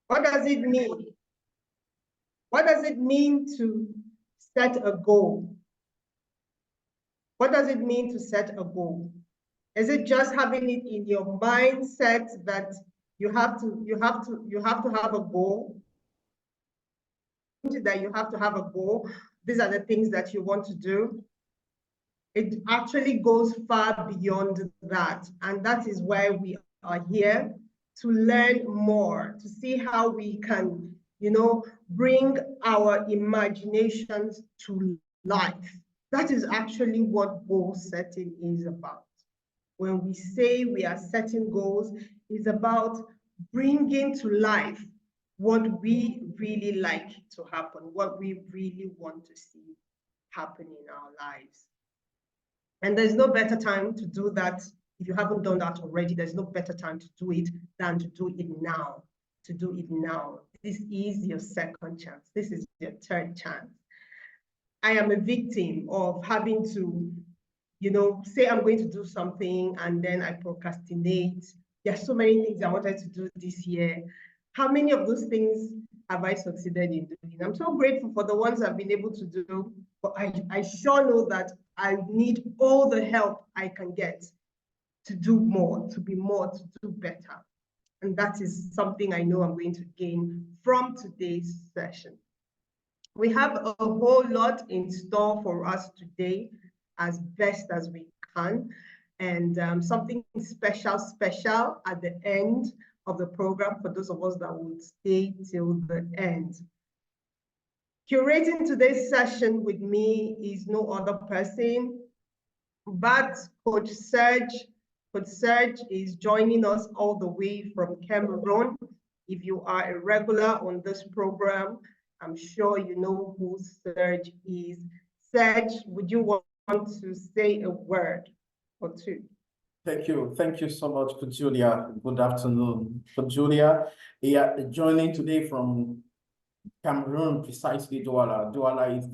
What does it mean? What does it mean to set a goal? What does it mean to set a goal? Is it just having it in your mindset that you have to have a goal? That you have to have a goal. These are the things that you want to do. It actually goes far beyond that. And that is why we are here, to learn more, to see how we can, bring our imaginations to life. That is actually what goal setting is about. When we say we are setting goals, it's about bringing to life what we really like to happen, what we really want to see happen in our lives. And there's no better time to do that. If you haven't done that already, there's no better time to do it than to do it now. To do it now. This is your second chance. This is your third chance. I am a victim of having to, say I'm going to do something and then I procrastinate. There's so many things I wanted to do this year. How many of those things have I succeeded in doing? I'm so grateful for the ones I've been able to do, but I sure know that I need all the help I can get to do more, to be more, to do better. And that is something I know I'm going to gain from today's session. We have a whole lot in store for us today, as best as we can, and something special at the end of the program for those of us that would stay till the end. Curating today's session with me is no other person but Coach Serge. Coach Serge is joining us all the way from Cameroon. If you are a regular on this program, I'm sure you know who Serge is. Serge, would you want to say a word or two? Thank you. Thank you so much, Julia. Good afternoon. Julia, joining today from Cameroon, precisely Douala. Douala is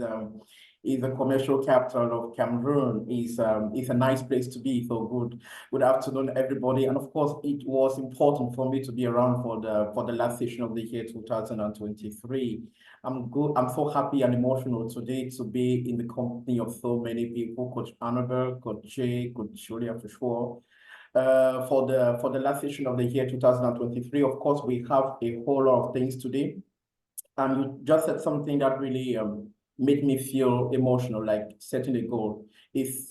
the commercial capital of Cameroon. Is a nice place to be. So good afternoon, everybody. And of course, it was important for me to be around for the last session of the year 2023. I'm so happy and emotional today to be in the company of so many people, Coach Annabelle, Coach Jay, Coach Julia for sure. For the last session of the year 2023, of course, we have a whole lot of things today. And you just said something that really made me feel emotional, like setting a goal.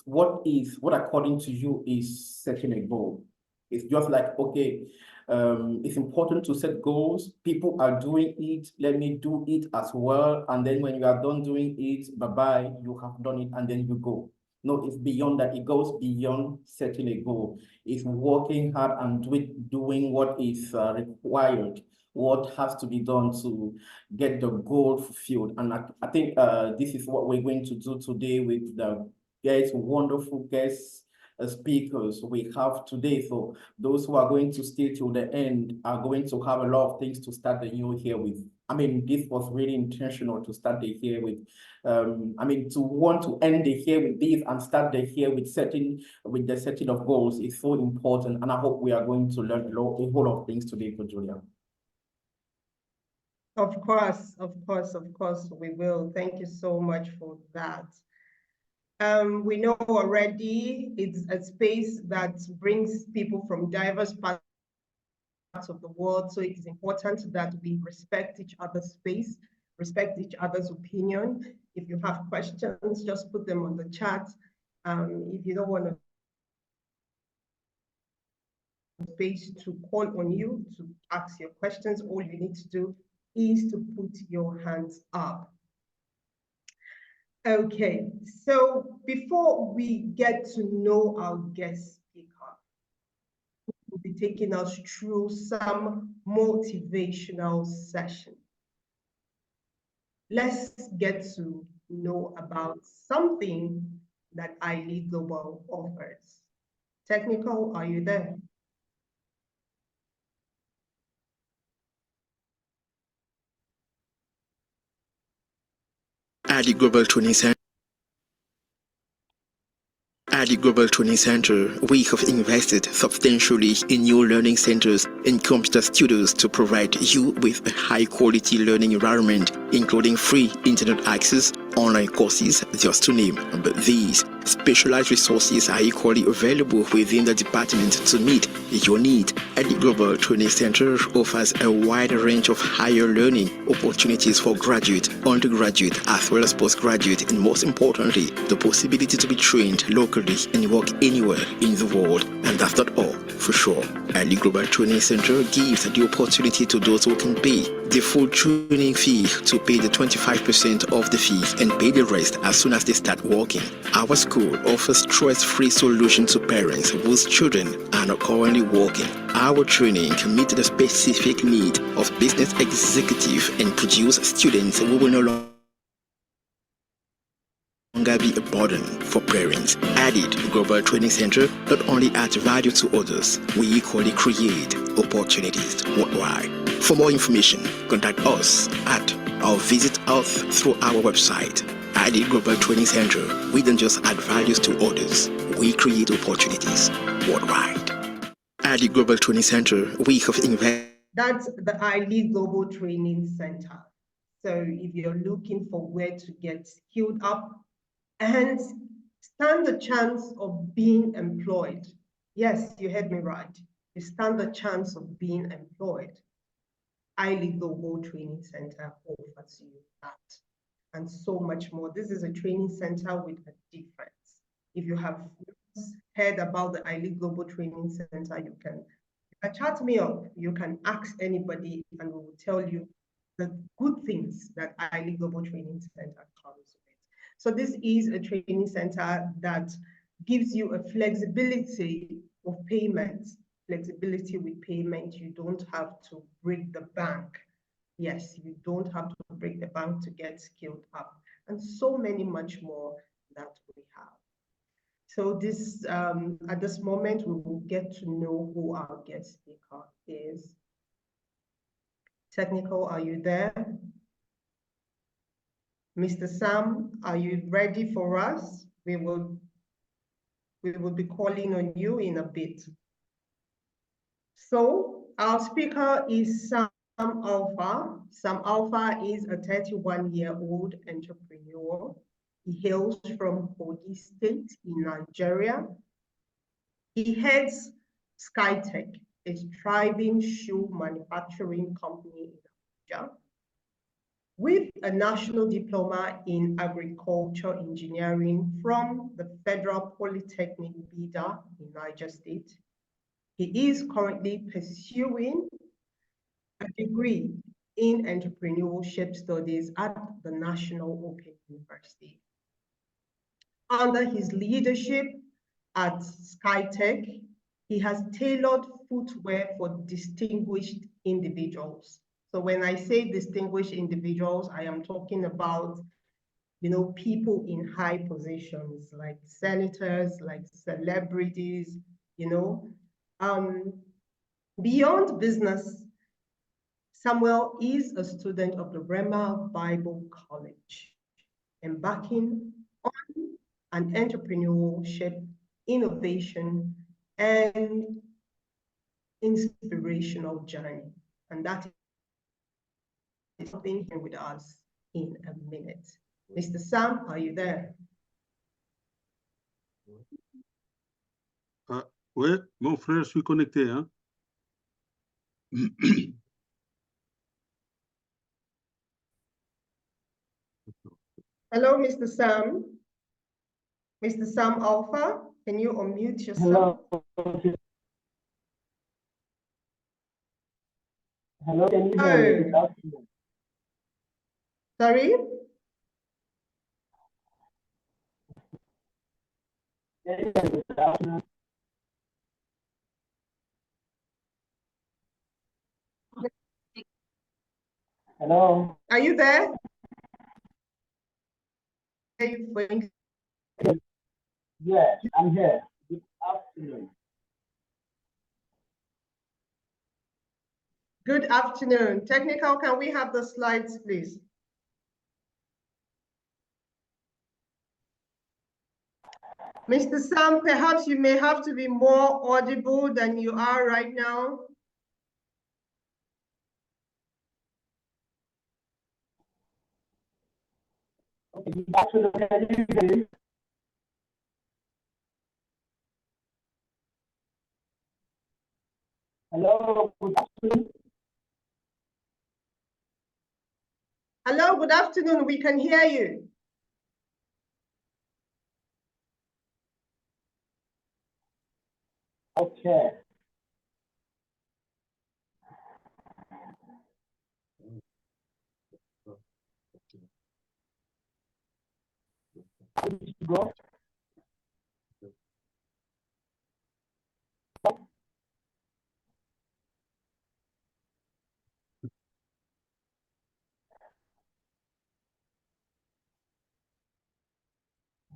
What according to you is setting a goal? It's just like, okay, it's important to set goals. People are doing it. Let me do it as well. And then when you are done doing it, bye-bye, you have done it and then you go. No, it's beyond that. It goes beyond setting a goal. It's working hard and doing what is required, what has to be done to get the goal fulfilled. And I think this is what we're going to do today with the wonderful guests, speakers we have today. So those who are going to stay till the end are going to have a lot of things to start the new year with. I mean, this was really intentional to start the year with. To want to end the year with this and start the year with the setting of goals is so important. And I hope we are going to learn a whole lot of things today, for Julia. Of course, we will. Thank you so much for that. We know already it's a space that brings people from diverse parts of the world. So it is important that we respect each other's space, respect each other's opinion. If you have questions, just put them on the chat. If you don't want to space to call on you to ask your questions, all you need to do is to put your hands up. Okay, so before we get to know our guest speaker, who will be taking us through some motivational session, let's get to know about something that iLead Global offers. Technical, are you there? iLead Global 27. iLead the Global Training Center, we have invested substantially in new learning centers and computer studios to provide you with a high-quality learning environment, including free internet access, online courses, just to name. But these specialized resources are equally available within the department to meet your need. At the Global Training Center offers a wide range of higher learning opportunities for graduate, undergraduate, as well as postgraduate, and most importantly, the possibility to be trained locally and work anywhere in the world. And that's not all, for sure. At the Global Training Center gives the opportunity to those who can pay the full training fee to pay the 25% of the fee and pay the rest as soon as they start working. Our school offers stress-free solutions to parents whose children are not currently working. Our training can meet the specific need of business executives and produce students who will no longer be a burden for parents. Added Global Training Center not only adds value to others, we equally create opportunities worldwide. For more information, contact us at or visit us through our website. At the Global Training Center, we don't just add values to others, we create opportunities worldwide. At the Global Training Center, we have invested. That's the iLead Global Training Center. So if you're looking for where to get skilled up and stand the chance of being employed, yes, you heard me right. You stand the chance of being employed. iLead Global Training Center offers you that and so much more. This is a training center with a difference. If you have heard about the iLead Global Training Center, you can chat me up. You can ask anybody and we will tell you the good things that iLead Global Training Center comes with. So this is a training center that gives you a flexibility of payment, flexibility with payment. You don't have to break the bank. Yes, you don't have to break the bank to get skilled up, and so many much more that we have. So this, at this moment, we will get to know who our guest speaker is. Technical, are you there? Mr. Sam, are you ready for us? We will be calling on you in a bit. So our speaker is Sam Alpha. Sam Alpha is a 31-year-old entrepreneur. He hails from Kogi State in Nigeria. He heads SkyTech, a thriving shoe manufacturing company in Abuja, with a national diploma in agriculture engineering from the Federal Polytechnic Bida in Niger State. He is currently pursuing a degree in entrepreneurship studies at the National Open University. Under his leadership at SkyTech, he has tailored footwear for distinguished individuals. So when I say distinguished individuals, I am talking about, people in high positions like senators, like celebrities, Beyond business, Samuel is a student of the Rema Bible College, embarking on an entrepreneurship, innovation, and inspirational journey. And that is being here with us in a minute. Mr. Sam, are you there? Oui, mon frère, je suis connecté. Hein? Hello, Mr. Sam. Mr. Sam Alpha, can you unmute yourself? Hello, can you hear me? Sorry? Hello. Are you there? Yes, I'm here. Good afternoon. Good afternoon. Technical, can we have the slides, please? Mr. Sam, perhaps you may have to be more audible than you are right now. Okay, good afternoon. Can you hear me? Hello, good afternoon. Hello, good afternoon. We can hear you. Okay. Go.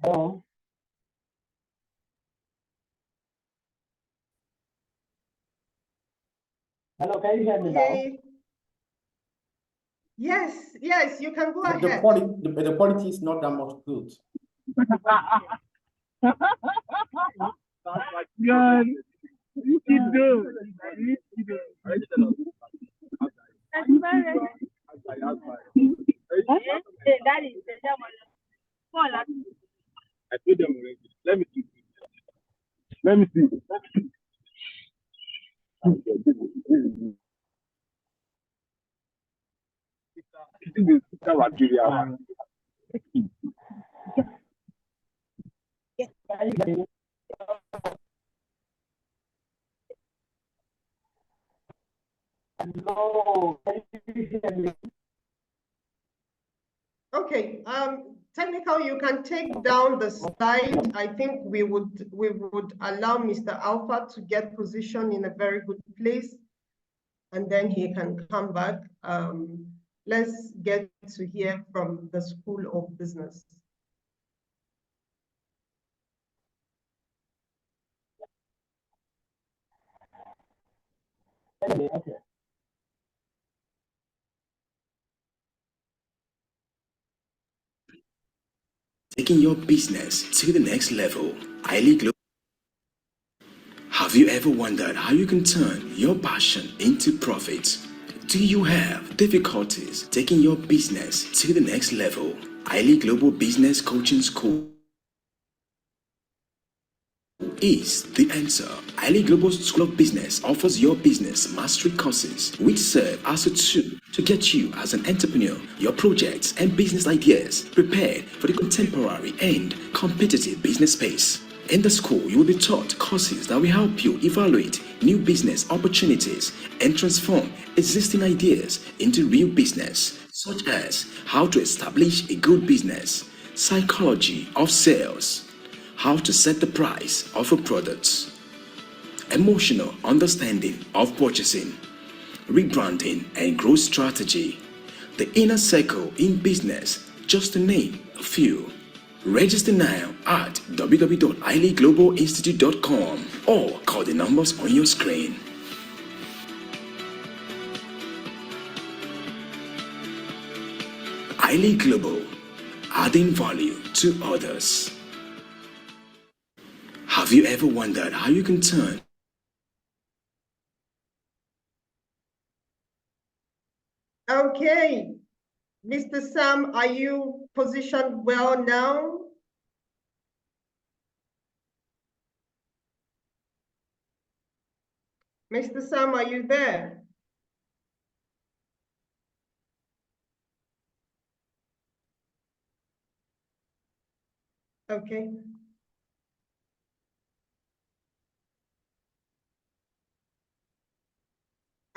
Hello. Hello, can you hear me now? Okay. Yes, yes, you can go The ahead. quality is not that much good. God, you can do it. You can do it. That is the devil. I told them already. Let me see. Let me see. Can you hear me? Hello, can you hear me? Okay, technical, you can take down the slide. I think we would allow Mr. Alpha to get positioned in a very good place, and then he can come back. Let's get to hear from the School of Business. Okay. Taking your business to the next level. Highly global. Have you ever wondered how you can turn your passion into profit? Do you have difficulties taking your business to the next level? Highly Global Business Coaching School is the answer. Highly Global School of Business offers your business mastery courses which serve as a tool to get you as an entrepreneur, your projects and business ideas prepared for the contemporary and competitive business space. In the school, you will be taught courses that will help you evaluate new business opportunities and transform existing ideas into real business, such as how to establish a good business, psychology of sales, how to set the price of a product, emotional understanding of purchasing, rebranding and growth strategy, the inner circle in business, just to name a few. Register now at www.hilyglobalinstitute.com or call the numbers on your screen. Highly Global, adding value to others. Have you ever wondered how you can turn Okay, Mr. Sam, are you positioned well now? Mr. Sam, are you there? Okay.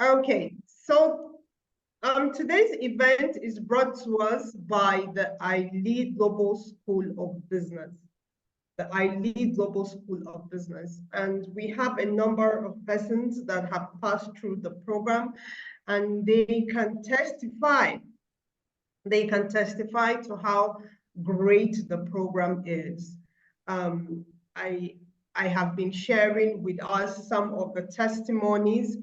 Okay, so today's event is brought to us by the iLead Global School of Business. The iLead Global School of Business. And we have a number of persons that have passed through the program, and they can testify. They can testify to how great the program is. I have been sharing with us some of the testimonies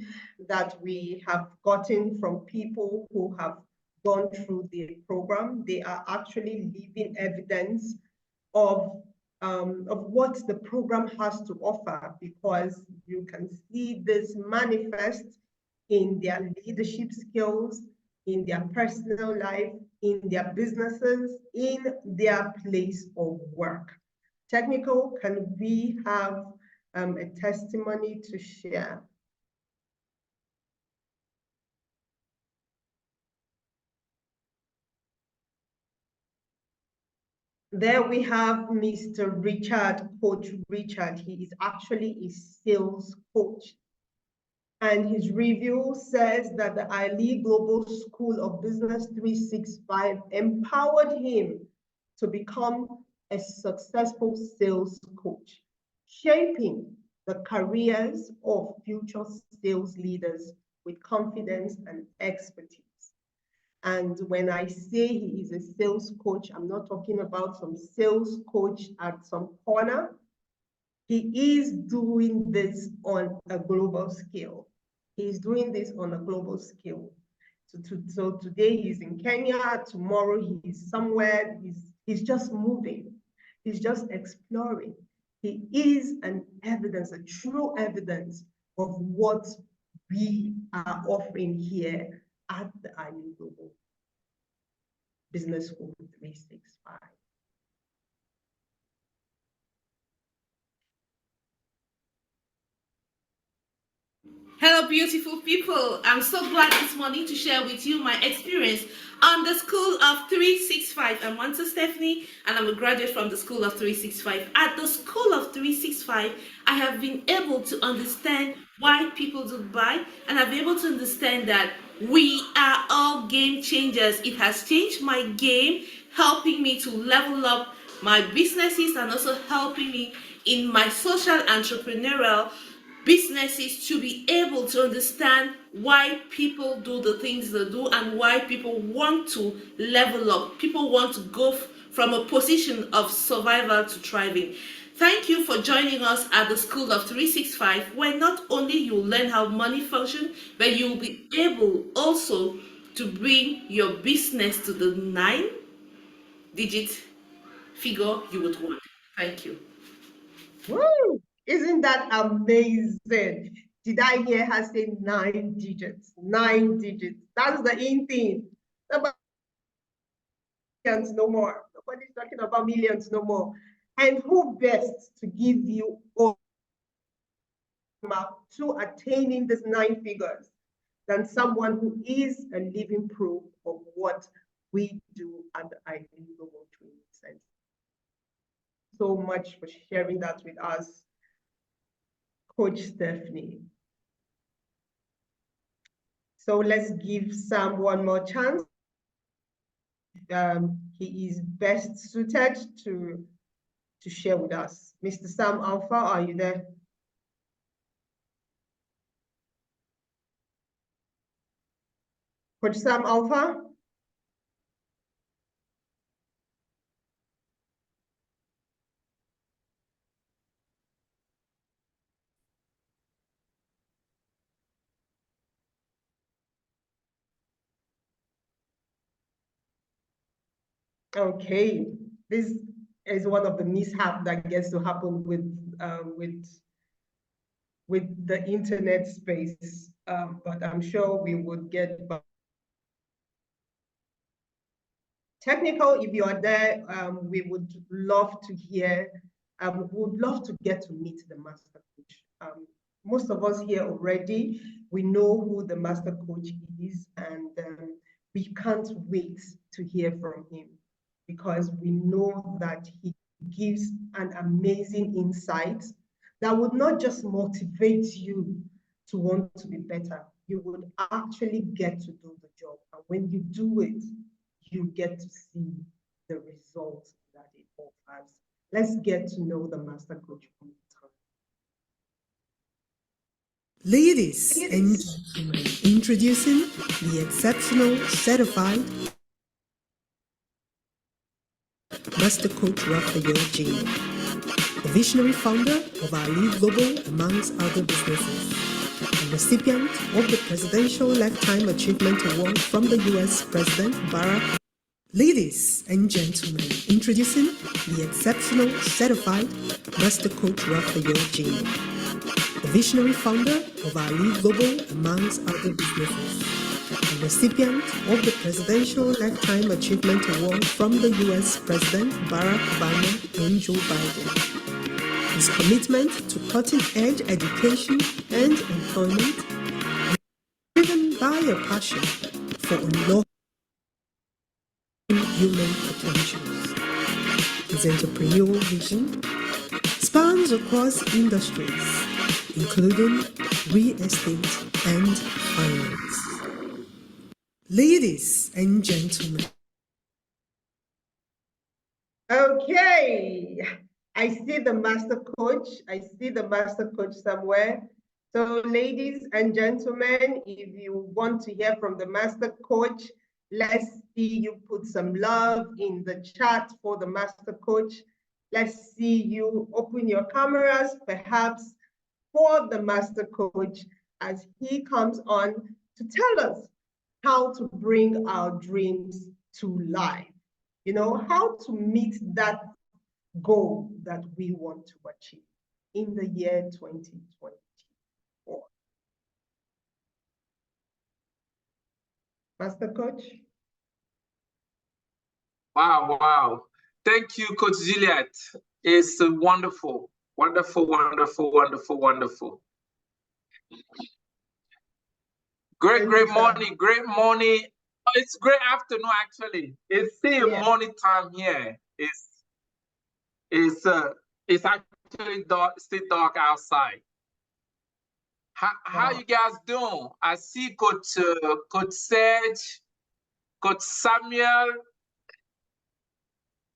that we have gotten from people who have gone through the program. They are actually living evidence of of what the program has to offer, because you can see this manifest in their leadership skills, in their personal life, in their businesses, in their place of work. Technical, can we have a testimony to share? There we have Mr. Richard, Coach Richard. He is actually a sales coach. And his review says that the Ali Global School of Business 365 empowered him to become a successful sales coach, shaping the careers of future sales leaders with confidence and expertise. And when I say he is a sales coach, I'm not talking about some sales coach at some corner. He is doing this on a global scale. He's doing this on a global scale. So today he's in Kenya, tomorrow he's somewhere, he's just moving. He's just exploring. He is an evidence, a true evidence of what we are offering here at the Ali Global Business School 365. Hello, beautiful people. I'm so glad this morning to share with you my experience on the School of 365. I'm Monta Stephanie, and I'm a graduate from the School of 365. At the School of 365, I have been able to understand why people do buy, and I've been able to understand that we are all game changers. It has changed my game, helping me to level up my businesses and also helping me in my social entrepreneurial businesses to be able to understand why people do the things they do and why people want to level up. People want to go from a position of survival to thriving. Thank you for joining us at the School of 365, where not only you learn how money functions, but you'll be able also to bring your business to the 9-digit figure you would want. Thank you. Woo! Isn't that amazing? Did I hear her say 9 digits? 9 digits. That's the in thing. Millions no more. Nobody's talking about millions no more. And who best to give you all to attaining these 9 figures than someone who is a living proof of what we do at the ID Global Training Center. So much for sharing that with us, Coach Stephanie. So let's give Sam one more chance. He is best suited to share with us. Mr. Sam Alpha, are you there? Coach Sam Alpha? Okay, this is one of the mishaps that gets to happen with the internet space, but I'm sure we would get back. Technical, if you are there, we would love to hear, we would love to get to meet the master coach. Most of us here already, we know who the master coach is, and we can't wait to hear from him, because we know that he gives an amazing insight that would not just motivate you to want to be better, you would actually get to do the job. And when you do it, you get to see the results that it offers. Let's get to know the master coach one more time. Ladies and gentlemen, introducing the exceptional, certified Master Coach Raphael J, the visionary founder of Ali Global, amongst other businesses, and recipient of the Presidential Lifetime Achievement Award from the U.S. President Barack Ladies and gentlemen, introducing the exceptional certified Master Coach Raphael Jr., the visionary founder of our Lead Global amongst other businesses, and recipient of the Presidential Lifetime Achievement Award from the US President Barack Obama and Joe Biden. His commitment to cutting-edge education and employment is driven by a passion for unlocking human potentials. His entrepreneurial vision spans across industries, including real estate and finance. Ladies and gentlemen. Okay, I see the master coach. I see the master coach somewhere. So ladies and gentlemen, if you want to hear from the master coach, let's see you put some love in the chat for the master coach. Let's see you open your cameras, perhaps for the master coach as he comes on to tell us how to bring our dreams to life. You know, how to meet that goal that we want to achieve in the year 2024. Master Coach? Wow, wow. Thank you, Coach Juliet. It's wonderful, wonderful, wonderful, wonderful, wonderful. Great morning, great morning. It's great afternoon, actually. It's still morning time here. It's actually dark, still dark outside. How you guys doing? I see Coach Serge, Coach Samuel,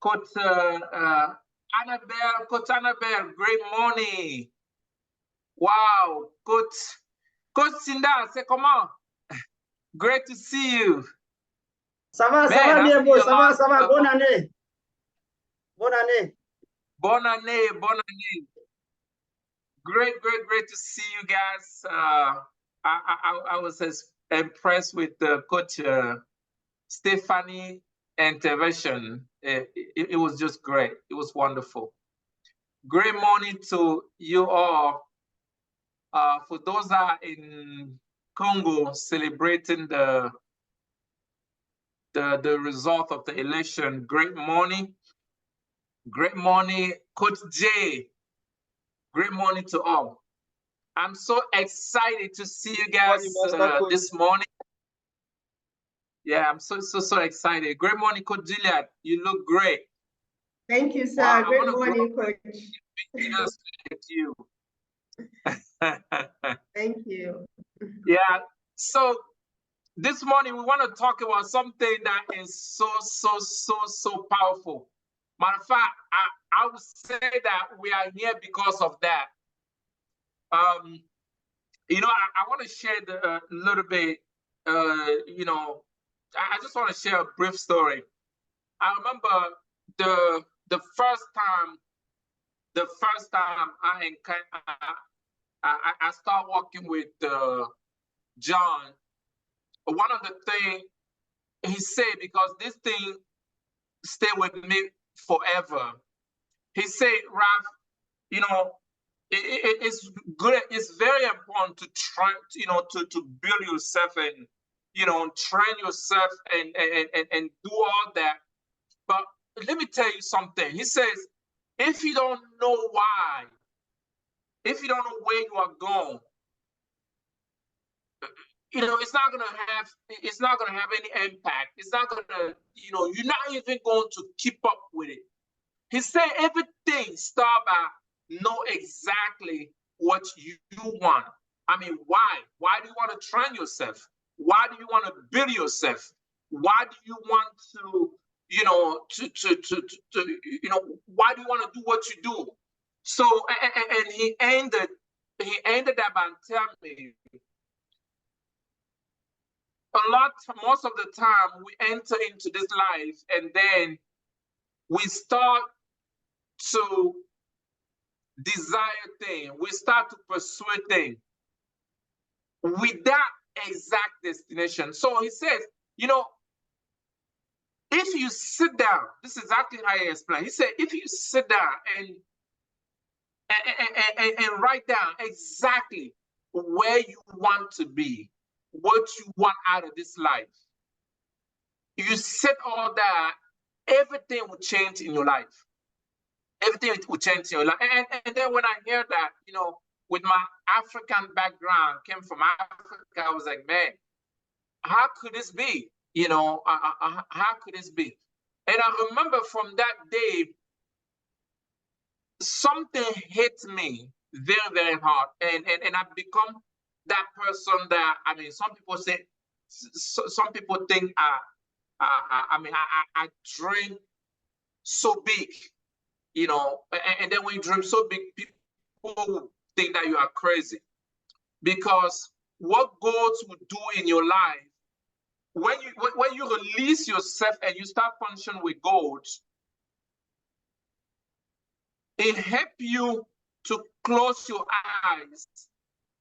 Coach Annabelle. Coach Annabelle, great morning. Wow, Coach Cinda, c'est comment? Great to see you. Ça va bien, beau. Ça va. Bonne année. Bonne année. Bonne année, bonne année. Great to see you guys. I was impressed with Coach Stephanie intervention. It was just great. It was wonderful. Great morning to you all. For those that are in Congo celebrating the result of the election, great morning. Great morning, Coach Jay. Great morning to all. I'm so excited to see you guys this morning. Yeah, I'm so excited. Great morning, Coach Juliet. You look great. Thank you, sir. Wow, great morning, Coach. Just like you. Thank you. Yeah, so this morning we want to talk about something that is so powerful. Matter of fact, I would say that we are here because of that. You know, I want to share a little bit, you know, I just want to share a brief story. I remember the first time I started working with John. One of the things he said, because this thing stayed with me forever. He said, Ralph, you know, it's good. It's very important to try, you know, to build yourself and, you know, train yourself and do all that. But let me tell you something. He says, if you don't know why, if you don't know where you are going, you know, it's not gonna have any impact. It's not gonna, you know, you're not even going to keep up with it. He said everything start by know exactly what you want. I mean, why? Why do you want to train yourself? Why do you want to build yourself? Why do you want to, you know, you know, why do you want to do what you do? So, and he ended that by telling me, most of the time we enter into this life and then we start to desire things, we start to pursue things without exact destination. So he says, you know, if you sit down, this is exactly how he explained. He said, if you sit down and write down exactly where you want to be, what you want out of this life, you set all that, everything will change in your life. Everything will change in your life. And then when I hear that, you know, with my African background, came from Africa, I was like, man, how could this be? You know, how could this be? And I remember from that day, something hit me very, very hard. And I've become that person that, I mean, some people say, some people think, I dream so big, you know, and then when you dream so big, people think that you are crazy. Because what God will do in your life, when you release yourself and you start functioning with God, it helps you to close your eyes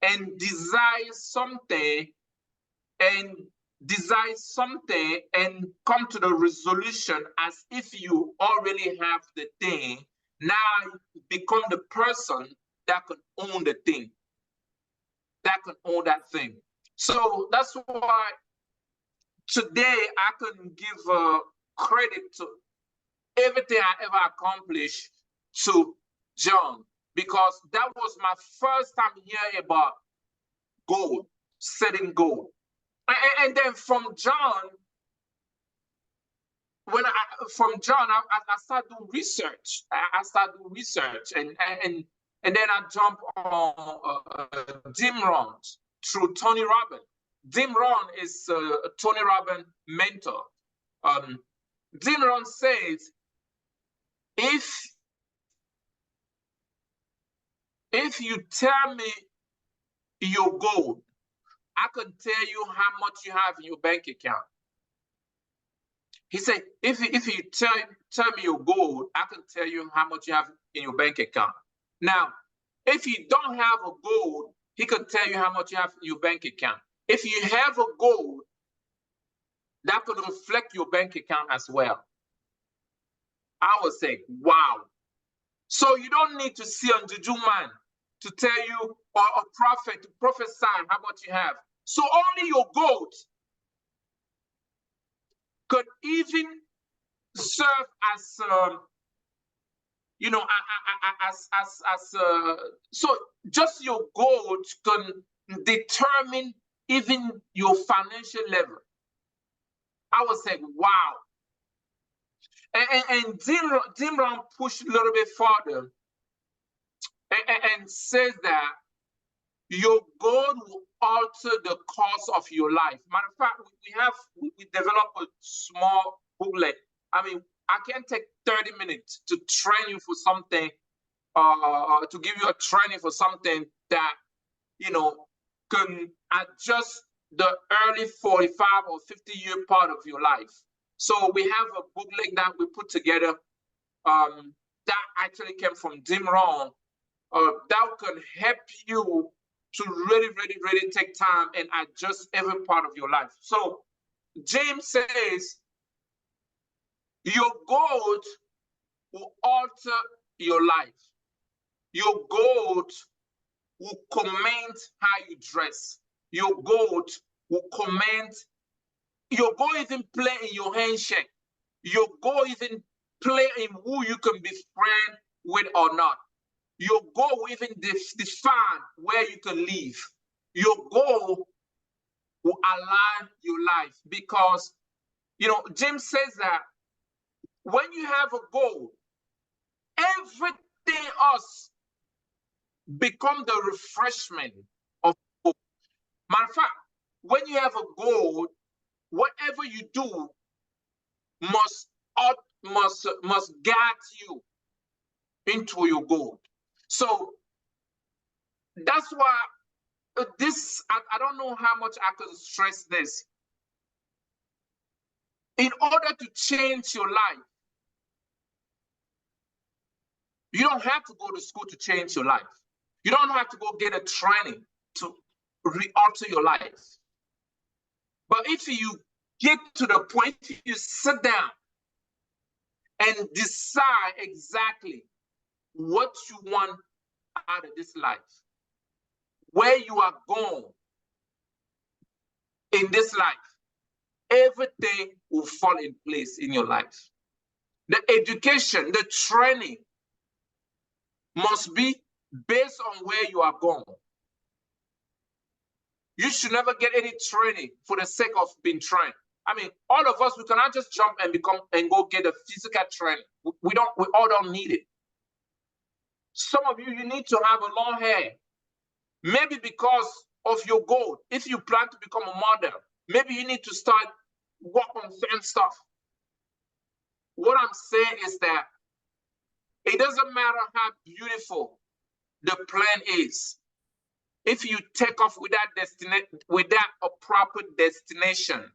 and desire something and come to the resolution as if you already have the thing. Now you become the person that can own the thing, that can own that thing. So that's why today I can give credit to everything I ever accomplished to John, because that was my first time hearing about goal, setting goal. And then from John, I started doing research. I started doing research, and then I jumped on Jim Rohn through Tony Robbins. Jim Rohn is a Tony Robbins mentor. Jim Rohn says, if you tell me your goal, I can tell you how much you have in your bank account. He said, if you tell me your goal, I can tell you how much you have in your bank account. Now, if you don't have a goal, he can tell you how much you have in your bank account. If you have a goal, that could reflect your bank account as well. I would say, wow. So you don't need to see a juju man to tell you, or a prophet to prophesy how much you have. So only your goal could even serve as, you know, so just your goal can determine even your financial level. I was saying, wow. And Jim Rohn pushed a little bit further and says that your goal will alter the course of your life. Matter of fact, we developed a small booklet. I mean, I can take 30 minutes to train you for something, to give you a training for something that, you know, can adjust the early 45 or 50-year part of your life. So we have a booklet that we put together that actually came from Jim Rohn that can help you to really, really, really take time and adjust every part of your life. So James says, your goals will alter your life. Your goals will comment how you dress. Your goals will comment. Your goal even play in your handshake. Your goal even play in who you can be friends with or not. Your goal will even define where you can live. Your goal will align your life, because, you know, James says that when you have a goal, everything else become the refreshment of goal. Matter of fact, when you have a goal, whatever you do must guide you into your goal. So that's why I don't know how much I can stress this. In order to change your life, you don't have to go to school to change your life. You don't have to go get a training to alter your life. But if you get to the point, if you sit down and decide exactly what you want out of this life, where you are going in this life. Everything will fall in place in your life. The education, the training must be based on where you are going. You should never get any training for the sake of being trained. I mean, all of us, we cannot just jump and go get a physical training. We all don't need it. Some of you need to have a long hair. Maybe because of your goal. If you plan to become a model, maybe you need to start work on certain stuff. What I'm saying is that it doesn't matter how beautiful the plan is. If you take off without a proper destination,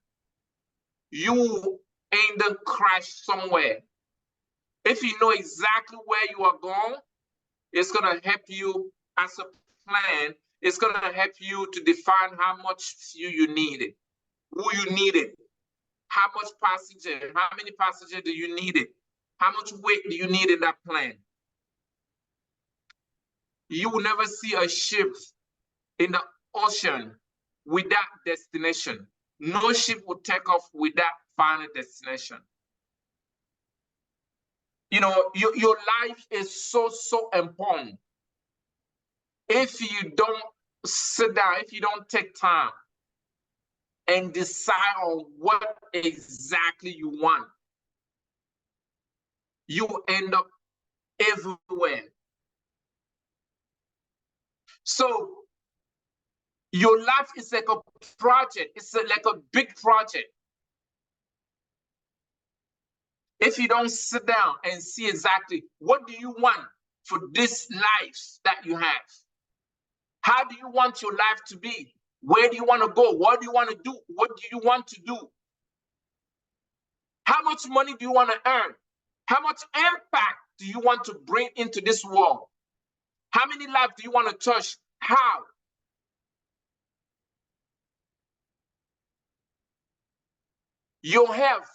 you end up crash somewhere. If you know exactly where you are going, it's gonna help you as a plan. It's gonna help you to define how much fuel you needed, who you needed, how much passenger, how many passengers do you need it, how much weight do you need in that plane. You will never see a ship in the ocean without destination. No ship will take off without final destination. You know, your life is so important. If you don't sit down, if you don't take time and decide on what exactly you want, you will end up everywhere. So your life is like a project. It's like a big project. If you don't sit down and see exactly what do you want for this life that you have, how do you want your life to be? Where do you want to go? What do you want to do? What do you want to do? How much money do you want to earn? How much impact do you want to bring into this world? How many lives do you want to touch? How? Your health.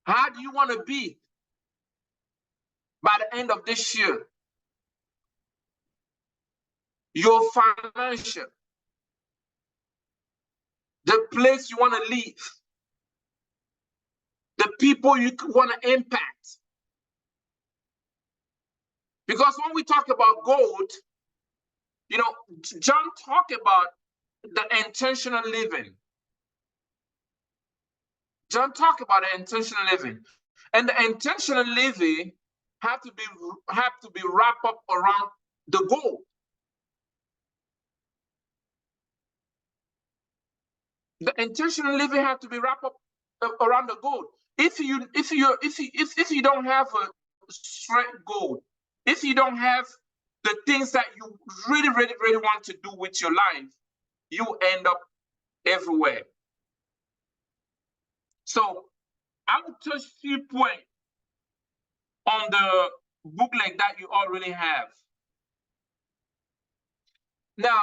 How do you want to be by the end of this year? Your financial. The place you want to live. The people you want to impact. Because when we talk about gold, you know, John talked about the intentional living. John talked about the intentional living. And the intentional living have to be wrapped up around the goal. The intentional living have to be wrapped up around the goal. If you don't have a straight goal, if you don't have the things that you really want to do with your life, you end up everywhere. So I will touch a few points on the booklet that you already have. Now,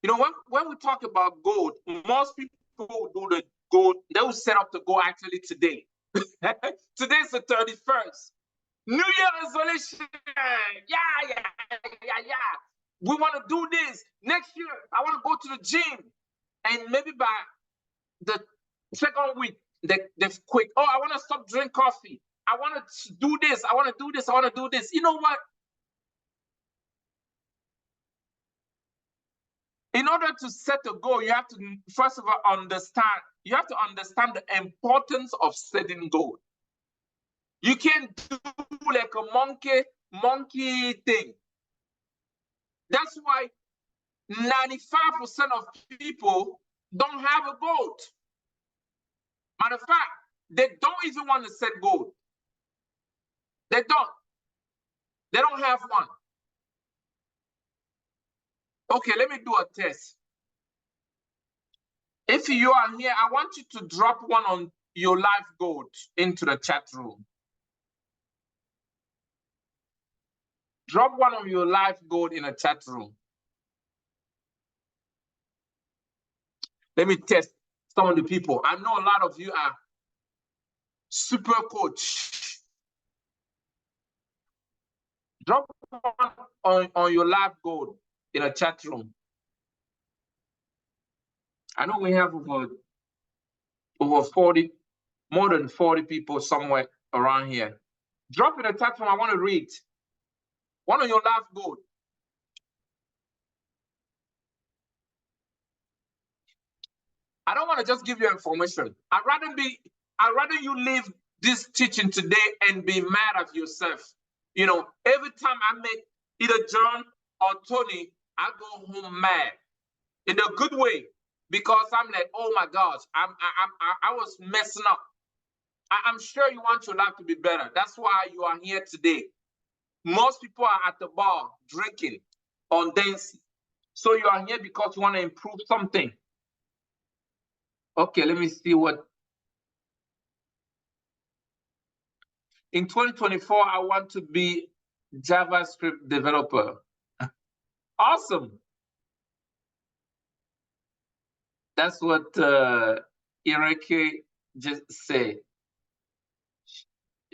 you know, when we talk about gold, most people do the gold, they will set up the goal actually today. Today's the 31st. New Year resolution. Yeah. We want to do this. Next year, I want to go to the gym. And maybe by the second week, they've quit. Oh, I want to stop drinking coffee. I want to do this. I want to do this. I want to do this. You know what? In order to set a goal, you have to, first of all, understand the importance of setting goals. You can't do like a monkey thing. That's why 95% of people don't have a goal. Matter of fact, they don't even want to set goals. They don't have one. Okay, let me do a test. If you are here, I want you to drop one on your life goal into the chat room. Drop one of your life goal in a chat room. Let me test some of the people. I know a lot of you are super coach. Drop on your live goal in a chat room. I know we have over 40, more than 40 people somewhere around here. Drop in the chat room. I want to read. One on your live goal. I don't want to just give you information. I'd rather you leave this teaching today and be mad at yourself. You know, every time I meet either John or Tony, I go home mad in a good way, because I'm like, oh my gosh, I was messing up. I'm sure you want your life to be better. That's why you are here today. Most people are at the bar drinking or dancing. So you are here because you want to improve something. Okay, let me see what. In 2024, I want to be JavaScript developer. Awesome. That's what Ireke just said.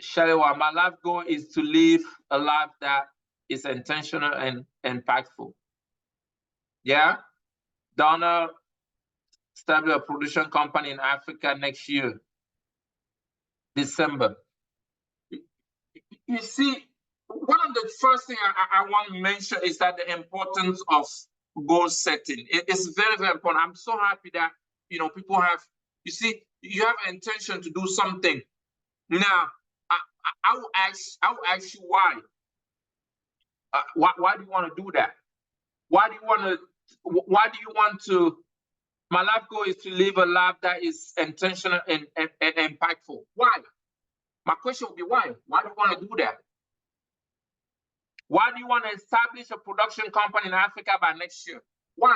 Shalewa, my life goal is to live a life that is intentional and impactful. Yeah. Donna, establish a production company in Africa next year, December. You see, one of the first things I want to mention is that the importance of goal setting. It's very, very important. I'm so happy that, you know, people have, you see, you have an intention to do something. Now, I will ask you why. Why do you want to do that? Why do you want to, my life goal is to live a life that is intentional and impactful. Why? My question would be why? Why do you want to do that? Why do you want to establish a production company in Africa by next year? Why?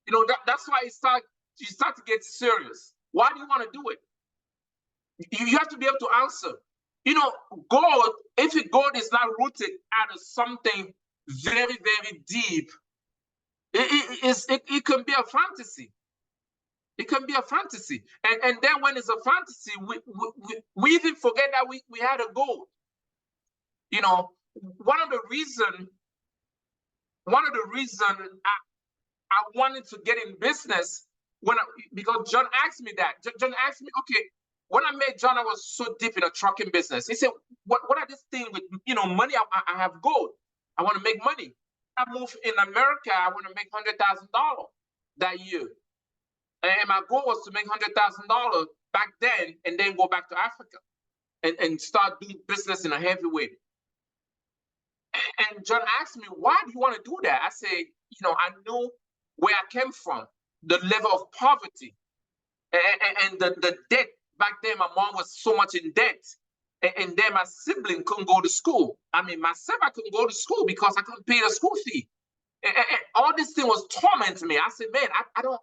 You know, that's why you start to get serious. Why do you want to do it? You have to be able to answer. You know, God, if God is not rooted out of something very, very deep, it can be a fantasy. It can be a fantasy. And then when it's a fantasy, we even forget that we had a goal. You know, one of the reasons I wanted to get in business because John asked me that. John asked me, okay, when I met John, I was so deep in a trucking business. He said, what are this thing with, you know, money? I have gold. I want to make money. I moved in America. I want to make $100,000 that year. And my goal was to make $100,000 back then and then go back to Africa and start doing business in a heavy way. And John asked me, why do you want to do that? I said, you know, I know where I came from, the level of poverty and the debt. Back then, my mom was so much in debt. And then my sibling couldn't go to school. I mean, myself, I couldn't go to school because I couldn't pay the school fee. And all this thing was tormenting me. I said, man, I don't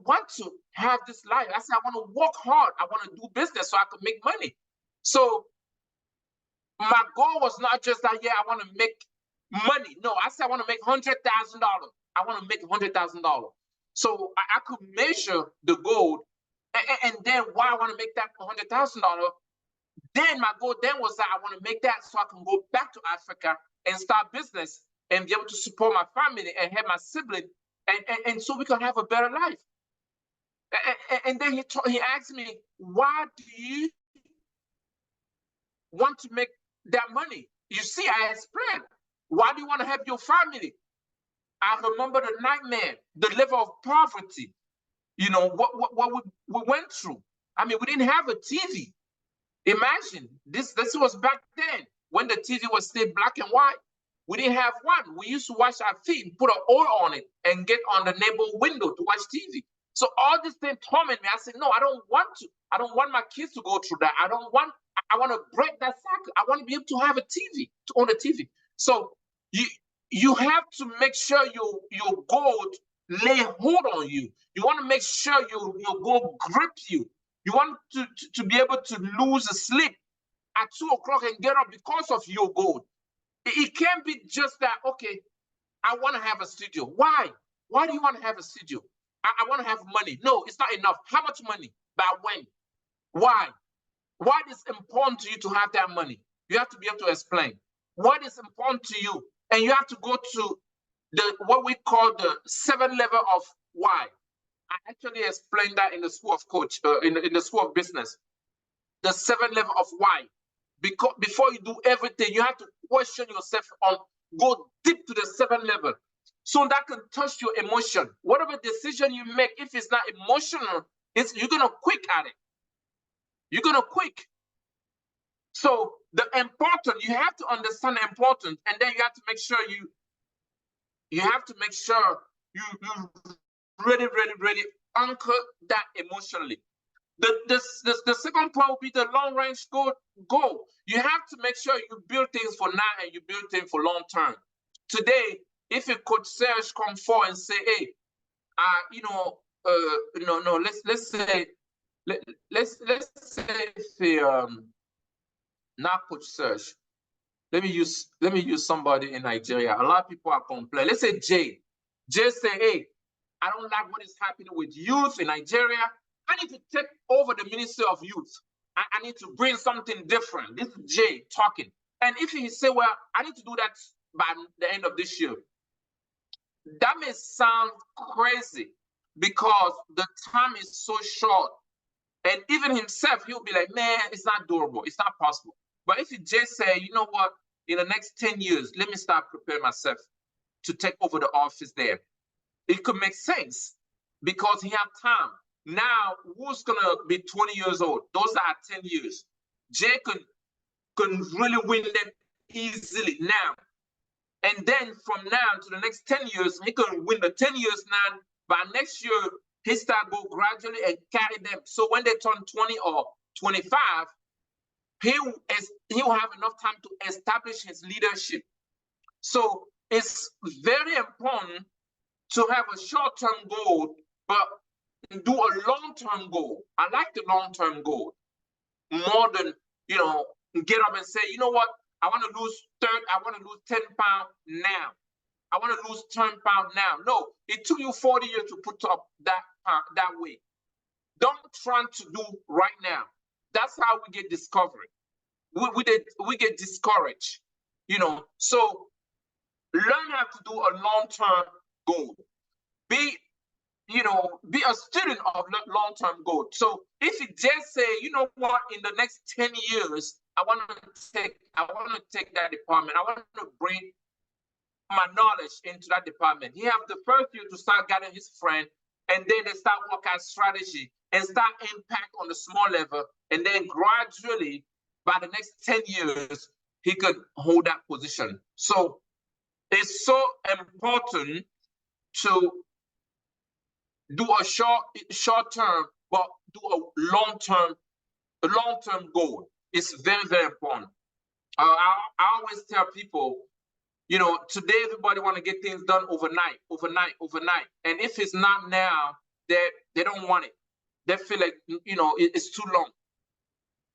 want to have this life. I said, I want to work hard. I want to do business so I can make money. So my goal was not just that, yeah, I want to make money. No, I said, I want to make $100,000. I want to make $100,000. So I could measure the goal. And then why I want to make that $100,000, then my goal then was that I want to make that so I can go back to Africa and start business and be able to support my family and have my sibling, and so we can have a better life. And then he asked me, why do you want to make that money? You see, I explained. Why do you want to help your family? I remember the nightmare, the level of poverty. You know, what we went through. I mean, we didn't have a TV. Imagine, this was back then when the TV was still black and white. We didn't have one. We used to wash our feet, put an oil on it, and get on the neighbor window to watch TV. So all this thing tormented me. I said, no, I don't want to. I don't want my kids to go through that. I want to break that cycle. I want to be able to have a TV, to own a TV. So you have to make sure your goal lay hold on you. You want to make sure your goal grips you. You want to be able to lose sleep at 2 o'clock and get up because of your goal. It can't be just that, okay, I want to have a studio. Why? Why do you want to have a studio? I want to have money. No, it's not enough. How much money? By when? Why? Why is it important to you to have that money? You have to be able to explain what is important to you, and you have to go to what we call the 7 level of why. I actually explained that in the school of coach, in the school of business. The 7 level of why. Because before you do everything, you have to question yourself on, go deep to the 7 level. So that can touch your emotion. Whatever decision you make, if it's not emotional, you're gonna quick at it. You're gonna quick. So the important, you have to understand the important, and then you have to make sure you really anchor that emotionally. The second point will be the long range goal. You have to make sure you build things for now and you build things for long term. Today, if a coach Serge come forward and say, hey, let's say not coach Serge. Let me use somebody in Nigeria. A lot of people are complaining. Let's say Jay. Jay say, hey, I don't like what is happening with youth in Nigeria. I need to take over the Ministry of Youth. I need to bring something different. This is Jay talking. And if he say, well, I need to do that by the end of this year, that may sound crazy because the time is so short. And even himself, he'll be like, man, it's not doable. It's not possible. But if you just say, you know what, in the next 10 years, let me start preparing myself to take over the office there. It could make sense because he have time. Now, who's gonna be 20 years old? Those are 10 years. Jay can really win them easily now. And then from now to the next 10 years, he can win the 10 years now. By next year, he start go gradually and carry them. So when they turn 20 or 25, he'll have enough time to establish his leadership. So it's very important to have a short-term goal, but do a long-term goal. I like the long-term goal more than, get up and say, you know what, I want to lose 10 pounds now. I want to lose 10 pounds now. No, it took you 40 years to put up that weight. Don't try to do right now. That's how we get discovered. We get discouraged, So learn how to do a long-term goal. Be a student of long-term goal. So if you just say, you know what, in the next 10 years, I want to take that department. I want to bring my knowledge into that department. He have the first year to start gathering his friend, and then they start working out strategy and start impact on the small level, and then gradually, by the next 10 years, he could hold that position. So it's so important to do a short term, but do a long term goal. It's very, very important. I always tell people, today everybody want to get things done overnight. And if it's not now, they don't want it. They feel like, it's too long.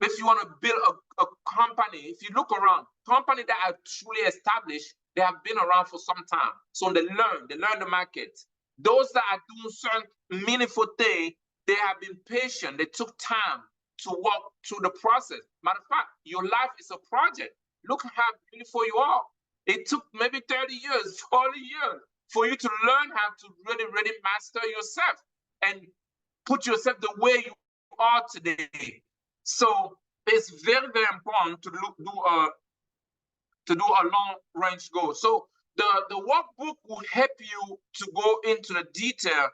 If you want to build a company, if you look around, companies that are truly established, they have been around for some time. So they learn the market. Those that are doing certain meaningful things, they have been patient. They took time to walk through the process. Matter of fact, your life is a project. Look how beautiful you are. It took maybe 30 years, 40 years for you to learn how to really, really master yourself and put yourself the way you are today. So it's very, very important to do a long-range goal. So the workbook will help you to go into the detail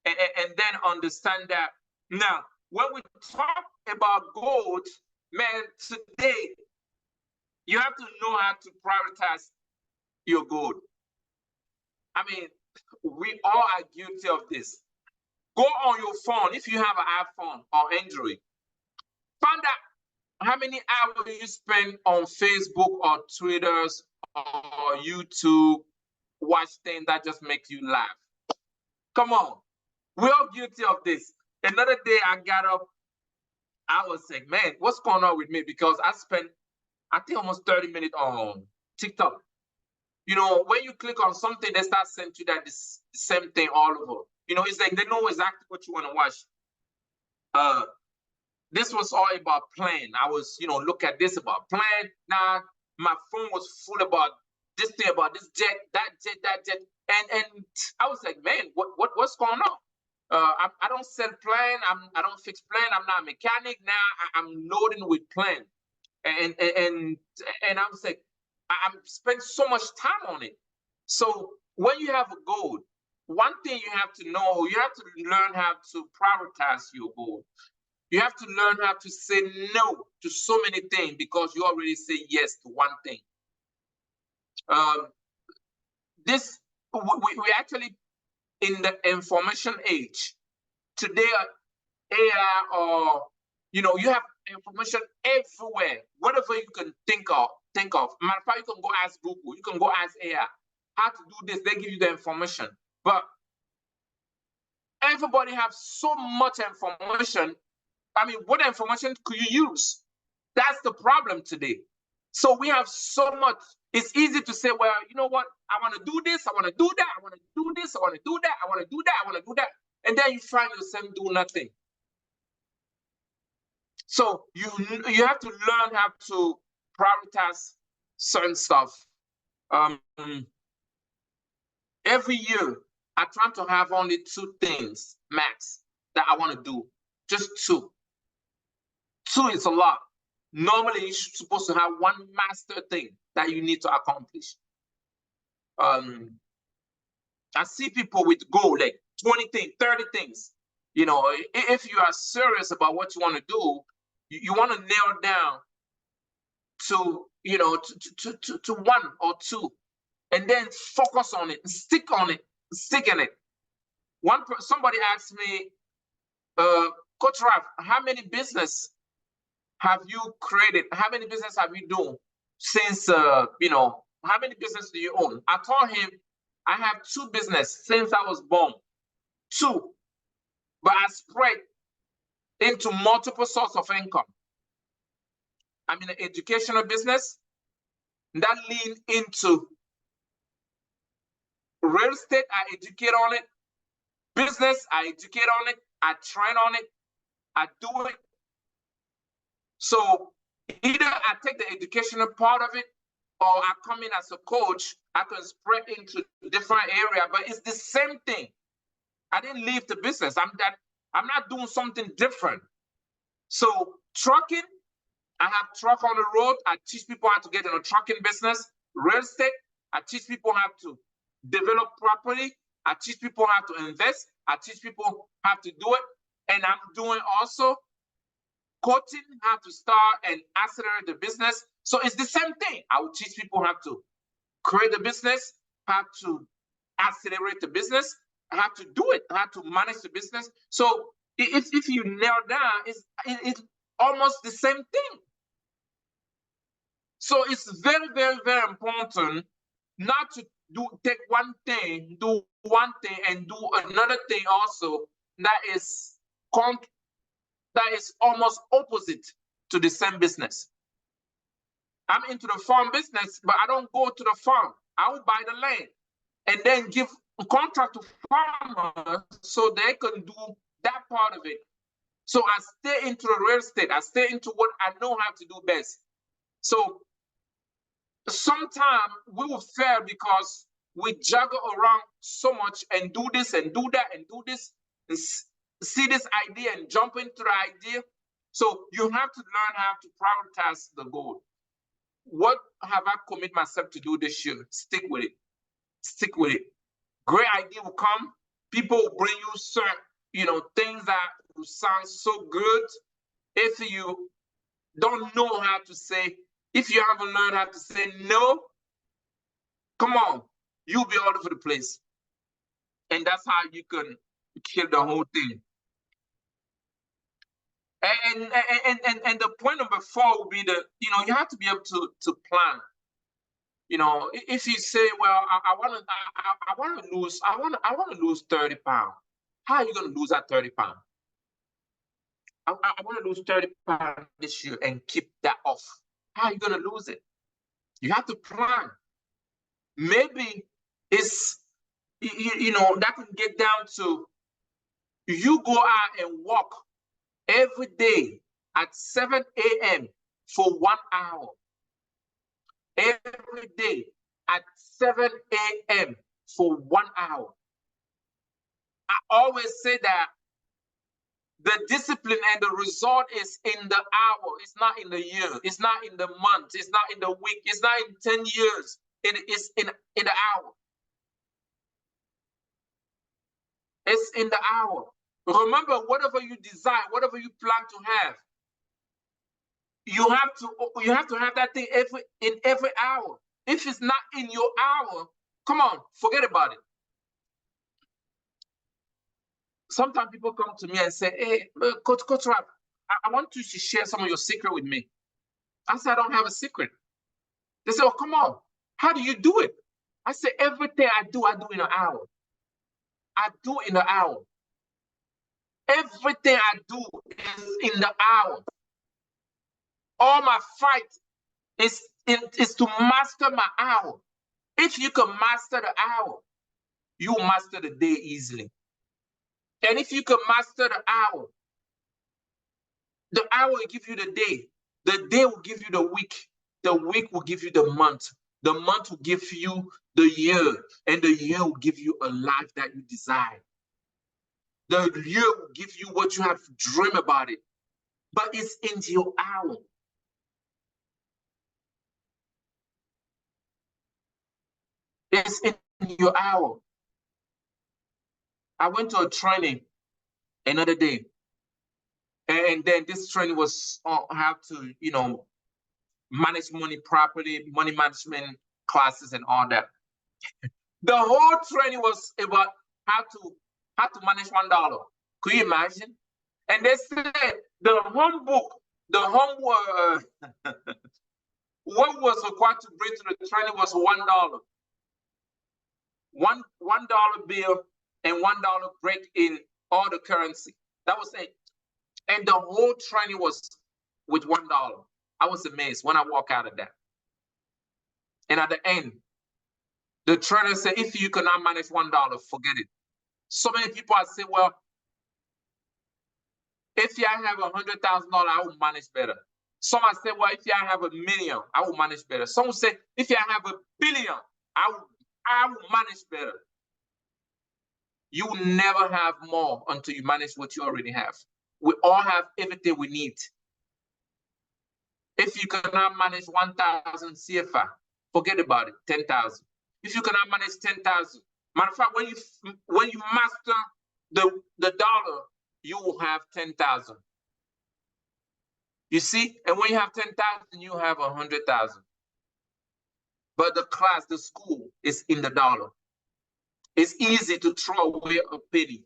and then understand that. Now, when we talk about goals, man, today, you have to know how to prioritize your goal. I mean, we all are guilty of this. Go on your phone, if you have an iPhone or Android, find out how many hours you spend on Facebook or Twitter or YouTube, watch things that just make you laugh. Come on, we're all guilty of this. Another day I got up, I was like, man, what's going on with me? Because I spent, I think, almost 30 minutes on TikTok. When you click on something, they start sending you that the same thing all over. You know, it's like they know exactly what you want to watch. This was all about plan. I was, you know, look at this about plan. Now my phone was full about this thing, about this jet, that jet. And I was like, man, what's going on? I don't sell plan. I don't fix plan. I'm not a mechanic now. I'm loading with plan. And I was like, I'm spent so much time on it. So when you have a goal, one thing you have to know, you have to learn how to prioritize your goal. You have to learn how to say no to so many things because you already say yes to one thing. We actually in the information age today. AI, or you know, you have information everywhere. Whatever you can think of. Matter of fact, you can go ask Google. You can go ask AI how to do this. They give you the information. But everybody has so much information. I mean, what information could you use? That's the problem today. So we have so much. It's easy to say, well, you know what? I want to do this. I want to do that. I want to do this. I want to do that. I want to do that. I want to do that. And then you find yourself doing nothing. So you have to learn how to prioritize certain stuff. Every year, I try to have only 2 things max that I want to do. Just 2. 2 is a lot. Normally, you're supposed to have 1 master thing that you need to accomplish. I see people with goal like 20 things, 30 things. You know, if you are serious about what you want to do, you want to narrow down to, you know, to 1 or 2, and then focus on it, and stick on it, stick in it. Somebody asked me, Coach Raf, how many business have you created? How many business have you done since, you know, how many business do you own? I told him I have 2 business since I was born, 2, but I spread into multiple sources of income. I'm in an educational business that lean into real estate. I educate on it. Business, I educate on it. I train on it. I do it. So either I take the educational part of it, or I come in as a coach. I can spread into different area, but it's the same thing. I didn't leave the business. I'm not doing something different. So trucking, I have truck on the road. I teach people how to get in a trucking business. Real estate, I teach people how to develop property. I teach people how to invest. I teach people how to do it. And I'm doing also coaching how to start and accelerate the business. So it's the same thing. I will teach people how to create the business, how to accelerate the business, how to do it, how to manage the business. So if you nail down, it's almost the same thing. So it's very, very, very important not to take one thing, do one thing, and do another thing also that is almost opposite to the same business. I'm into the farm business, but I don't go to the farm. I will buy the land and then give a contract to farmers so they can do that part of it. So I stay into the real estate. I stay into what I know how to do best. So sometimes we will fail because we juggle around so much and do this and do that and do this and see this idea and jump into the idea. So you have to learn how to prioritize the goal. What have I committed myself to do this year? Stick with it. Stick with it. Great idea will come. People will bring you certain, things that will sound so good. If you don't know how to say, if you haven't learned how to say no, come on, you'll be all over the place. And that's how you can kill the whole thing. And the point number 4 would be you have to be able to plan. If you say, well, I want to lose 30 pounds. How are you going to lose that 30 pounds? I want to lose 30 pounds this year and keep that off. How are you going to lose it? You have to plan. Maybe it's, that can get down to you go out and walk every day at 7 a.m. for 1 hour. Every day at 7 a.m. for 1 hour. I always say that the discipline and the result is in the hour. It's not in the year. It's not in the month. It's not in the week. It's not in 10 years. It is in the hour. It's in the hour. Remember, whatever you desire, whatever you plan to have, you have to have that thing in every hour. If it's not in your hour, come on, forget about it. Sometimes people come to me and say, hey, Coach Rap, I want you to share some of your secret with me. I say, I don't have a secret. They say, oh, come on. How do you do it? I say, everything I do in an hour. I do in an hour. Everything I do is in the hour. All my fight is to master my hour. If you can master the hour, you master the day easily. And if you can master the hour will give you the day will give you the week will give you the month will give you the year, and the year will give you a life that you desire. The year will give you what you have dreamed about it, but it's in your hour. It's in your hour. I went to a training another day, and then this training was how to, manage money properly, money management classes and all that. The whole training was about how to manage $1. Could you imagine? And they said the home book, what was required to bring to the training was $1. $1 bill and $1 break in all the currency. That was it. And the whole training was with $1. I was amazed when I walked out of that. And at the end, the trainer said, if you cannot manage $1, forget it. So many people are saying, well, if I have $100,000, I will manage better. Some are saying, well, if I have $1 million, I will manage better. Some will say, if I have $1 billion, I will manage better. You will never have more until you manage what you already have. We all have everything we need. If you cannot manage 1,000 CFA, forget about it, 10,000. If you cannot manage 10,000, matter of fact, when you master the dollar, you will have 10,000. You see, and when you have 10,000, you have 100,000. But the school is in the dollar. It's easy to throw away a penny.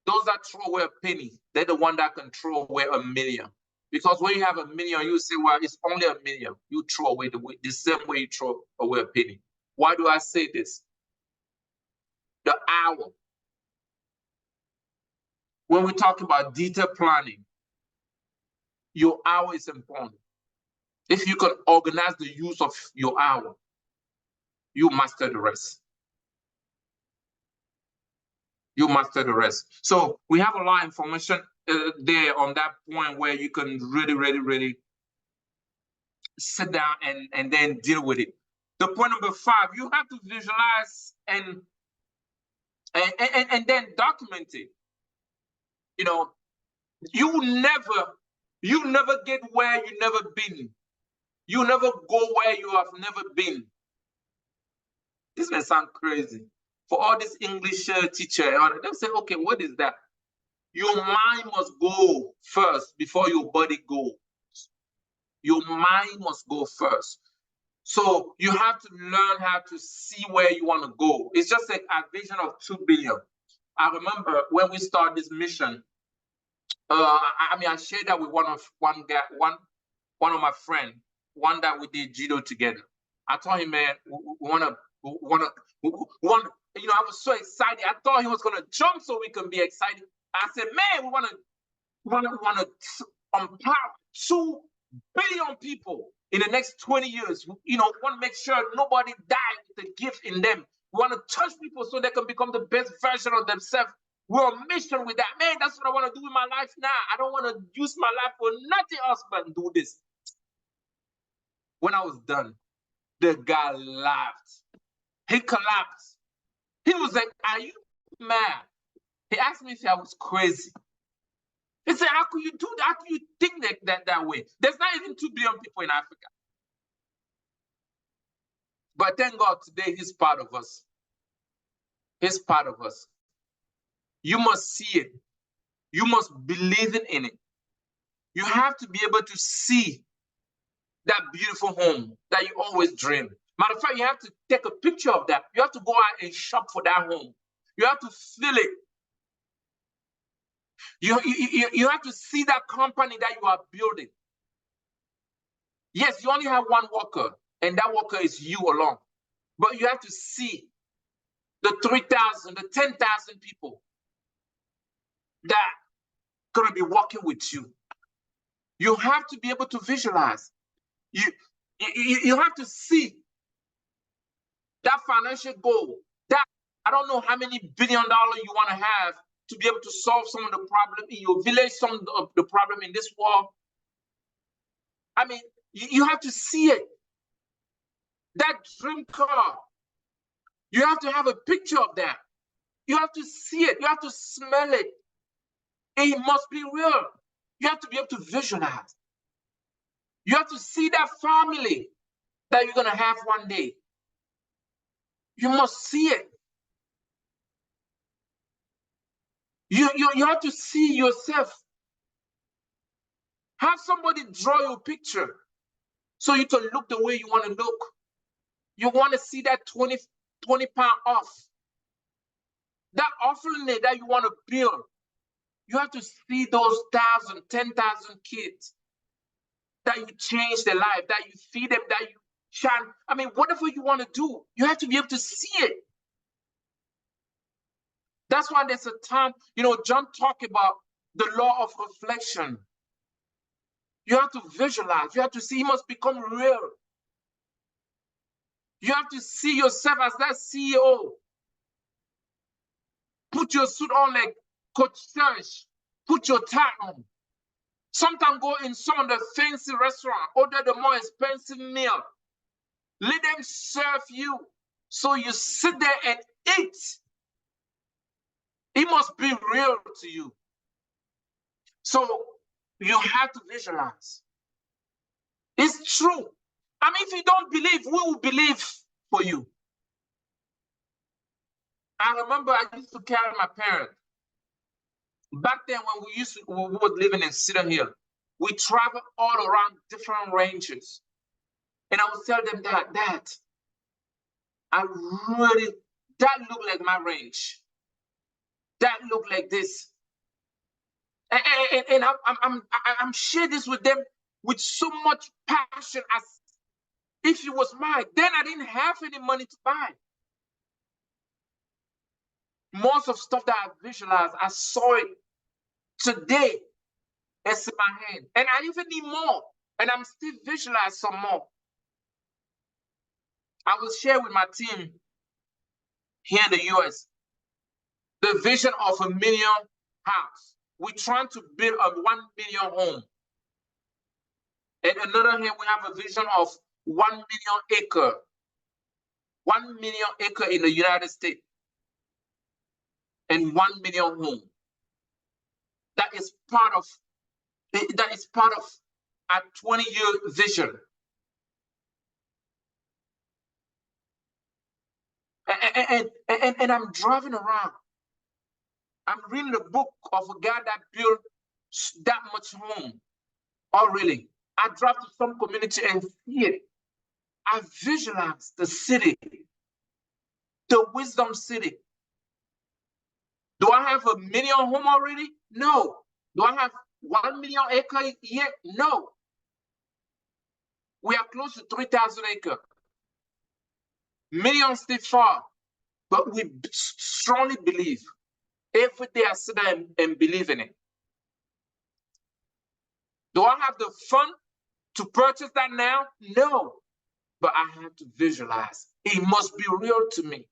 Those that throw away a penny, they're the one that can throw away $1 million. Because when you have $1 million, you say, well, it's only $1 million. You throw away the same way you throw away a penny. Why do I say this? The hour. When we talk about detailed planning, your hour is important. If you can organize the use of your hour, you master the rest. You master the rest. So we have a lot of information there on that point where you can really sit down and then deal with it. The point number 5, you have to visualize and then document it. You never get where you never been. You never go where you have never been. This may sound crazy. For all this English teacher, they'll say, okay, what is that? Your mind must go first before your body goes. Your mind must go first. So you have to learn how to see where you want to go. It's just like a vision of 2 billion. I remember when we started this mission, I shared that with one of my friends, one that we did judo together. I told him, man, we want to, I was so excited. I thought he was going to jump so we can be excited. I said, man, we want to empower 2 billion people in the next 20 years. We want to make sure nobody dies with the gift in them. We want to touch people so they can become the best version of themselves We're on mission with that. Man, that's what I want to do with my life now. I don't want to use my life for nothing else but do this. When I was done, the guy laughed. He collapsed. He was like, are you mad? He asked me if I was crazy. He said, how could you do that? How could you think that way? There's not even 2 billion people in Africa. But thank God today he's part of us. He's part of us. You must see it. You must believe in it. You have to be able to see that beautiful home that you always dream. Matter of fact, you have to take a picture of that. You have to go out and shop for that home. You have to feel it. You have to see that company that you are building. Yes, you only have one worker, and that worker is you alone. But you have to see the 3,000, the 10,000 people that are going to be working with you. You have to be able to visualize. You have to see that financial goal. That I don't know how many $1 billion you want to have to be able to solve some of the problem in your village, some of the problem in this world. I mean, you have to see it. That dream car, you have to have a picture of that. You have to see it. You have to smell it. It must be real. You have to be able to visualize. You have to see that family that you're going to have one day. You must see it. You have to see yourself. Have somebody draw your picture so you can look the way you want to look. You want to see that 20 pound off. That offering that you want to build. You have to see those 1,000, 10,000 kids that you change their life, that you feed them, that you shine. I mean, whatever you want to do, you have to be able to see it. That's why there's a time, John talked about the law of reflection. You have to visualize. You have to see. It must become real. You have to see yourself as that CEO. Put your suit on like Coach Serge. Put your tie on. Sometimes go in some of the fancy restaurants, order the more expensive meal. Let them serve you. So you sit there and eat. It must be real to you. So you have to visualize. It's true. I mean, if you don't believe, we will believe for you. I remember I used to carry my parents. Back then when we were living in Cedar Hill, we traveled all around different ranges. And I would tell them that looked like my range. That looked like this. And I'm sharing this with them with so much passion as if it was mine. Then I didn't have any money to buy. Most of stuff that I visualized, I saw it today. It's in my hand. And I even need more. And I'm still visualizing some more. I will share with my team here in the US the vision of 1 million house. We're trying to build a 1 million home. And another hand, we have a vision of 1 million acre. 1 million acre in the United States. And 1 million home. That is part of a 20-year vision. And I'm driving around. I'm reading the book of a guy that built that much home. Oh, really? I drive to some community and see it. I visualize the city, the wisdom city. Do I have 1 million home already? No. Do I have 1 million acre yet? No. We are close to 3,000 acres. Millions still far, but we strongly believe. Every day I sit there and believe in it. Do I have the fund to purchase that now? No, but I have to visualize. It must be real to me.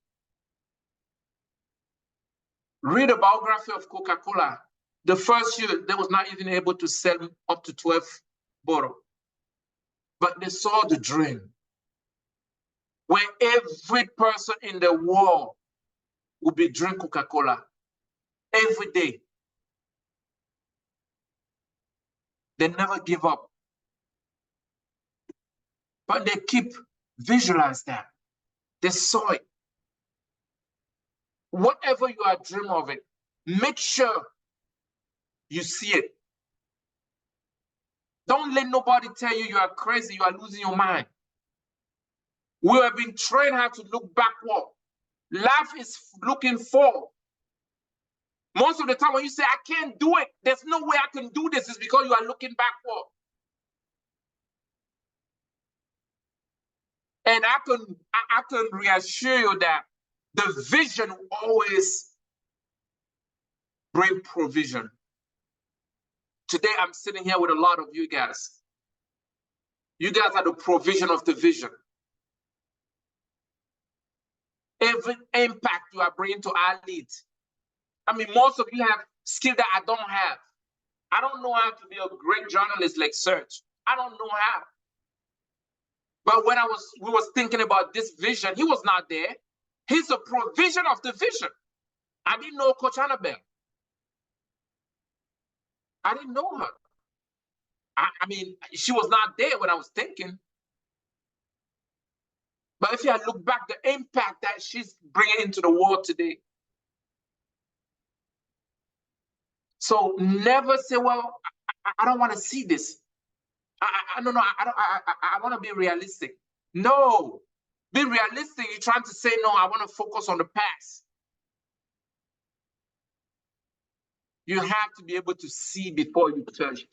Read the biography of Coca-Cola. The first year, they was not even able to sell up to 12 bottles. But they saw the dream where every person in the world will be drinking Coca-Cola every day. They never give up. But they keep visualize that. They saw it. Whatever you are dreaming of it, make sure you see it. Don't let nobody tell you you are crazy, you are losing your mind. We have been trained how to look backward. Life is looking forward. Most of the time when you say, I can't do it, there's no way I can do this, it's because you are looking backward. And I can reassure you that the vision will always bring provision. Today, I'm sitting here with a lot of you guys. You guys are the provision of the vision. Every impact you are bringing to our leads. I mean, most of you have skills that I don't have. I don't know how to be a great journalist like Serge. I don't know how. But when we was thinking about this vision, he was not there. He's a provision of the vision. I didn't know Coach Annabelle. I didn't know her. I mean, she was not there when I was thinking. But if you look back, the impact that she's bringing into the world today. So never say, well, I don't want to see this. I don't know. I want to be realistic. No, be realistic. You're trying to say, no, I want to focus on the past. You have to be able to see before you touch.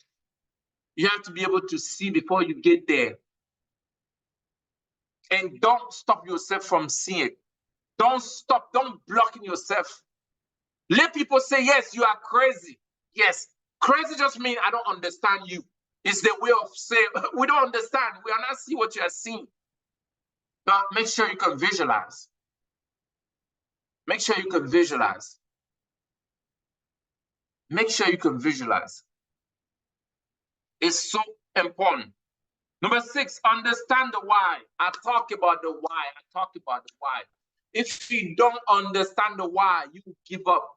You have to be able to see before you get there. And don't stop yourself from seeing it. Don't block yourself. Let people say, yes, you are crazy. Yes, crazy just means I don't understand you. It's the way of saying, we don't understand. We are not seeing what you are seeing. But make sure you can visualize. Make sure you can visualize. Make sure you can visualize. It's so important. Number 6, understand the why. I talk about the why. If you don't understand the why, you give up.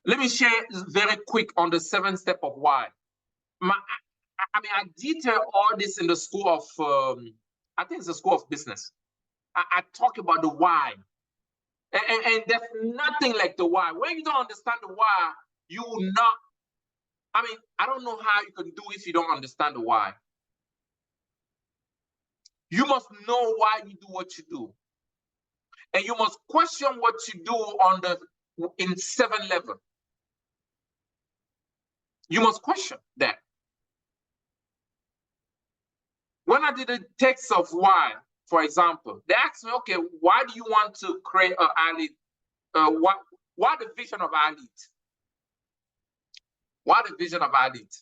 Let me share very quick on the 7th step of why. I detail all this in the school of, I think it's the school of business. I talk about the why. And there's nothing like the why. When you don't understand the why, you will not, I don't know how you can do if you don't understand the why. You must know why you do what you do. And you must question what you do in 7 levels. You must question that. When I did a text of why, for example, they asked me, okay, why do you want to create an athlete? Why the vision of athlete? Why the vision of athlete?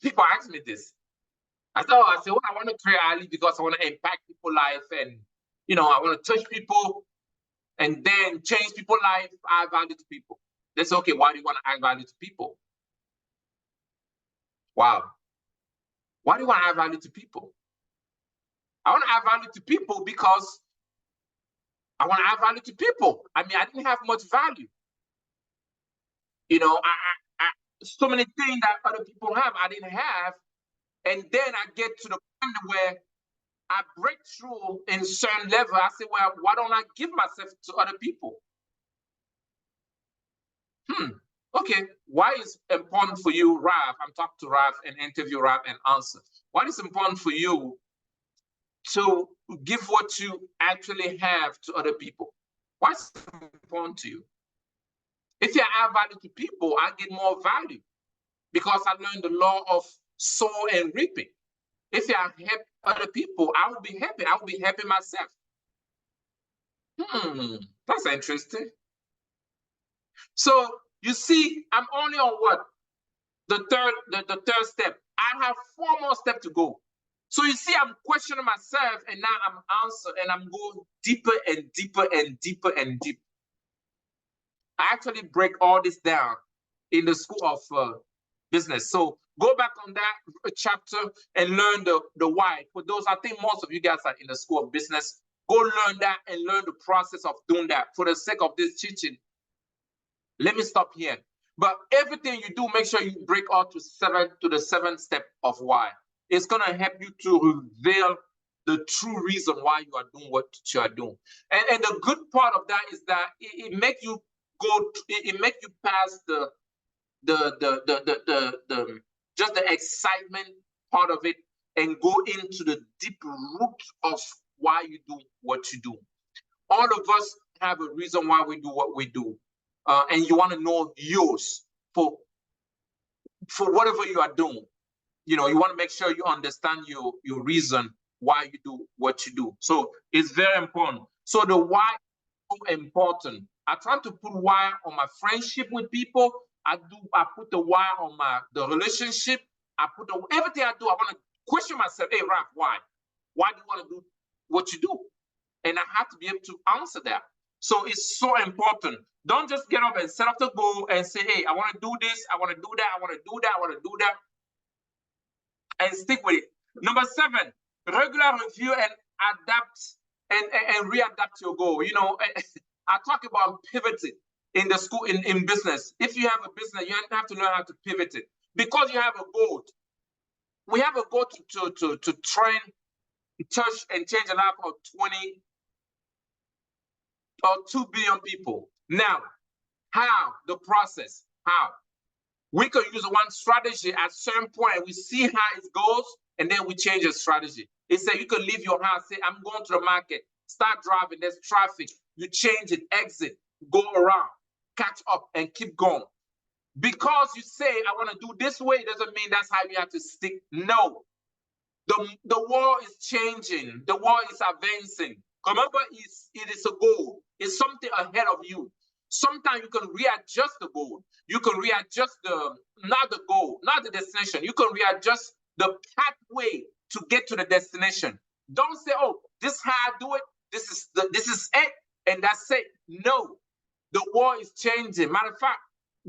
People ask me this. I said, well, I want to create athlete because I want to impact people's life and, I want to touch people and then change people's life, add value to people. They say, okay, why do you want to add value to people? Wow. Why do you want to add value to people? I want to add value to people because I want to add value to people. I didn't have much value. So many things that other people have, I didn't have. And then I get to the point where I break through in certain level. I say, well, why don't I give myself to other people? Okay, why is important for you, Ralph? I'm talking to Ralph and interview Ralph and answer. Why is it important for you to give what you actually have to other people? Why is it important to you? If you add value to people, I get more value because I learned the law of sow and reaping. If I help other people, I will be happy. I will be happy myself. That's interesting. So you see, I'm only on what? The third step. I have 4 more steps to go. So you see, I'm questioning myself and now I'm answering and I'm going deeper and deeper and deeper and deeper. I actually break all this down in the School of Business. So go back on that chapter and learn the why. For those, I think most of you guys are in the School of Business. Go learn that and learn the process of doing that. For the sake of this teaching, let me stop here. But everything you do, make sure you break out to the seventh step of why. It's gonna help you to reveal the true reason why you are doing what you are doing. And the good part of that is that it make you go. It make you pass the just the excitement part of it and go into the deep root of why you do what you do. All of us have a reason why we do what we do. And you want to know yours for whatever you are doing. You know, you want to make sure you understand your reason why you do what you do. So it's very important. So the why is so important. I try to put why on my friendship with people. I put the why on the relationship. I put everything I do. I want to question myself. Hey, Ralph, why? Why do you want to do what you do? And I have to be able to answer that. So it's so important. Don't just get up and set up the goal and say, hey, I want to do this, I want to do that, I want to do that, I want to do that, and stick with it. Number 7, regular review and adapt and readapt your goal. You know, I talk about pivoting in the school, in business. If you have a business, you have to learn how to pivot it because you have a goal. We have a goal to train, touch, and change the life of 20 or 2 billion people. Now, how? The process. How? We could use one strategy at a certain point. We see how it goes, and then we change the strategy. It said you could leave your house, say, I'm going to the market, start driving, there's traffic. You change it, exit, go around, catch up, and keep going. Because you say, I want to do this way, doesn't mean that's how you have to stick. No. The world is changing. The world is advancing. Remember, it is a goal. It's something ahead of you. Sometimes you can readjust the goal. You can readjust not the goal, not the destination. You can readjust the pathway to get to the destination. Don't say, oh, this is how I do it. This is it, and that's it. No, the world is changing. Matter of fact,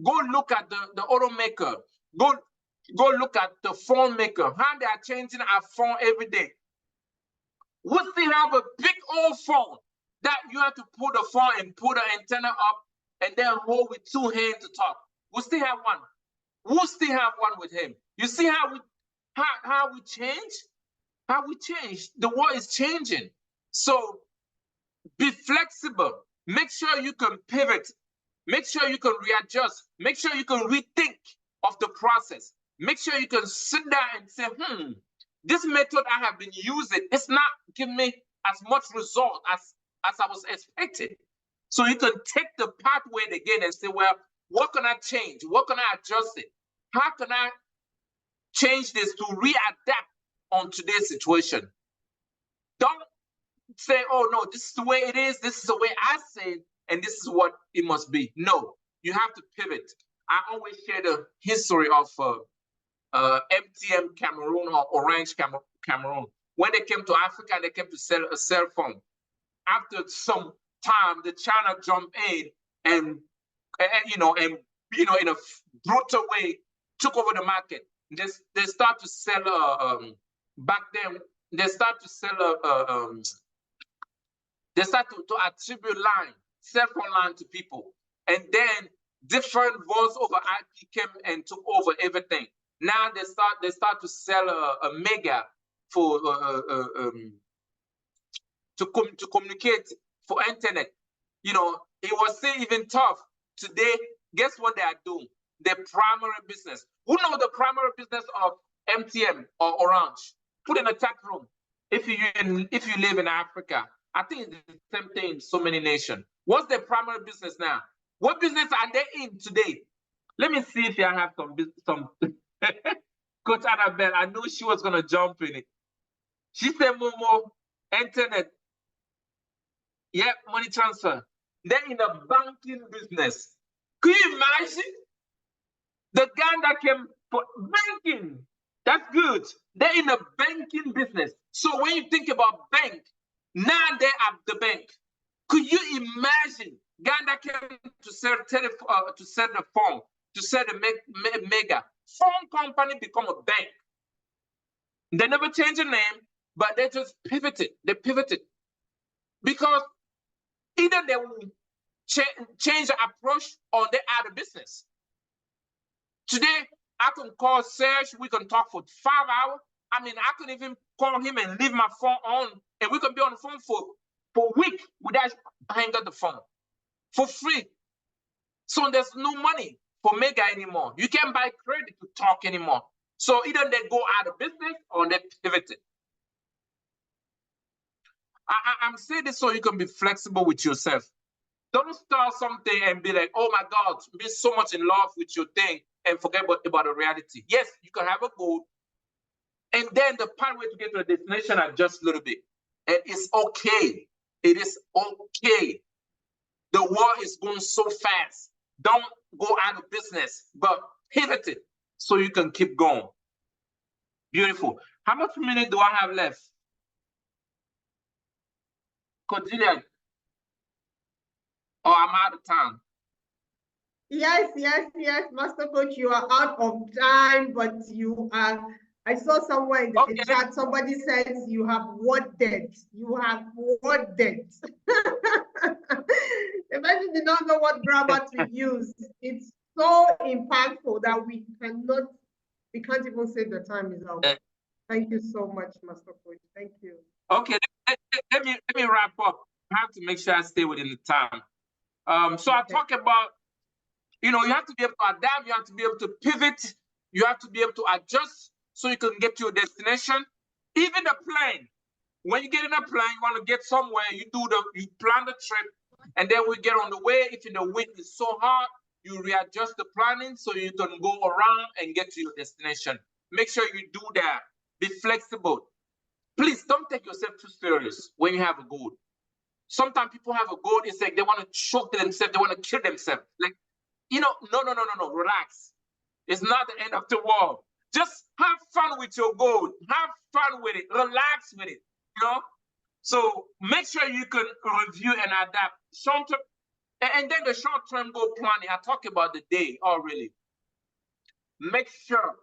go look at the automaker. Go look at the phone maker. How they are changing our phone every day. We still have a big old phone that you have to put the phone and put the antenna up and then hold with 2 hands to talk. We still have one. We still have one with him. You see how we change? How we change. The world is changing. So be flexible. Make sure you can pivot. Make sure you can readjust. Make sure you can rethink of the process. Make sure you can sit down and say, this method I have been using, it's not giving me as much result as I was expecting. So you can take the pathway again and say, well, what can I change? What can I adjust it? How can I change this to readapt on today's situation? Don't say, oh, no, this is the way it is. This is the way I say it, and this is what it must be. No, you have to pivot. I always share the history of MTM Cameroon or Orange Cameroon. When they came to Africa, they came to sell a cell phone. After some time, the China jumped in and in a brutal way took over the market. They start to sell back then. They start to sell they start to attribute cell phone line to people, and then different voice over IP came and took over everything. Now they start to sell a mega for to communicate for internet. You know, it was still even tough. Today, guess what they are doing? Their primary business. Who knows the primary business of MTM or Orange? Put in a chat room. If you live in Africa, I think it's the same thing in so many nations. What's their primary business now? What business are they in today? Let me see if I have some. Coach Annabelle, I knew she was gonna jump in it. She said, Momo, internet. Yep, money transfer. They're in the banking business. Can you imagine? The guy that came for banking, that's good. They're in the banking business. So when you think about bank, now they're at the bank. Could you imagine guy that came to sell to sell the phone, to sell the mega. Phone company become a bank. They never change the name, but they just pivoted. They pivoted because either they will change the approach or they're out of business. Today, I can call Serge, we can talk for 5 hours. I mean, I can even call him and leave my phone on, and we can be on the phone for a week without hanging up the phone for free. So there's no money for mega anymore. You can't buy credit to talk anymore. So either they go out of business or they pivoted. I'm saying this so you can be flexible with yourself. Don't start something and be like, oh my God, be so much in love with your thing and forget about the reality. Yes, you can have a goal. And then the pathway to get to the destination adjusts a little bit. And it's okay. It is okay. The world is going so fast. Don't go out of business, but pivot it so you can keep going. Beautiful. How much minute do I have left? Cordelia. Oh, I'm out of time. Yes, Master Coach, you are out of time, but you are. I saw somewhere in the chat, somebody says you have what debt? You have what debt? The person did not know what grammar to use. It's so impactful that we can't even say the time is up. Thank you so much, Master Coach. Thank you. Okay, let me wrap up. I have to make sure I stay within the time. So I talk about, you have to be able to adapt, you have to be able to pivot, you have to be able to adjust so you can get to your destination. Even the plane, when you get in a plane, you want to get somewhere, you plan the trip, and then we get on the way. If the wind is so hard, you readjust the planning so you can go around and get to your destination. Make sure you do that. Be flexible. Please don't take yourself too serious when you have a goal. Sometimes people have a goal, it's like they want to choke themselves, they want to kill themselves. Like, no, relax. It's not the end of the world. Just have fun with your goal. Have fun with it. Relax with it, So make sure you can review and adapt. And then the short-term goal planning, I talk about the day already. Make sure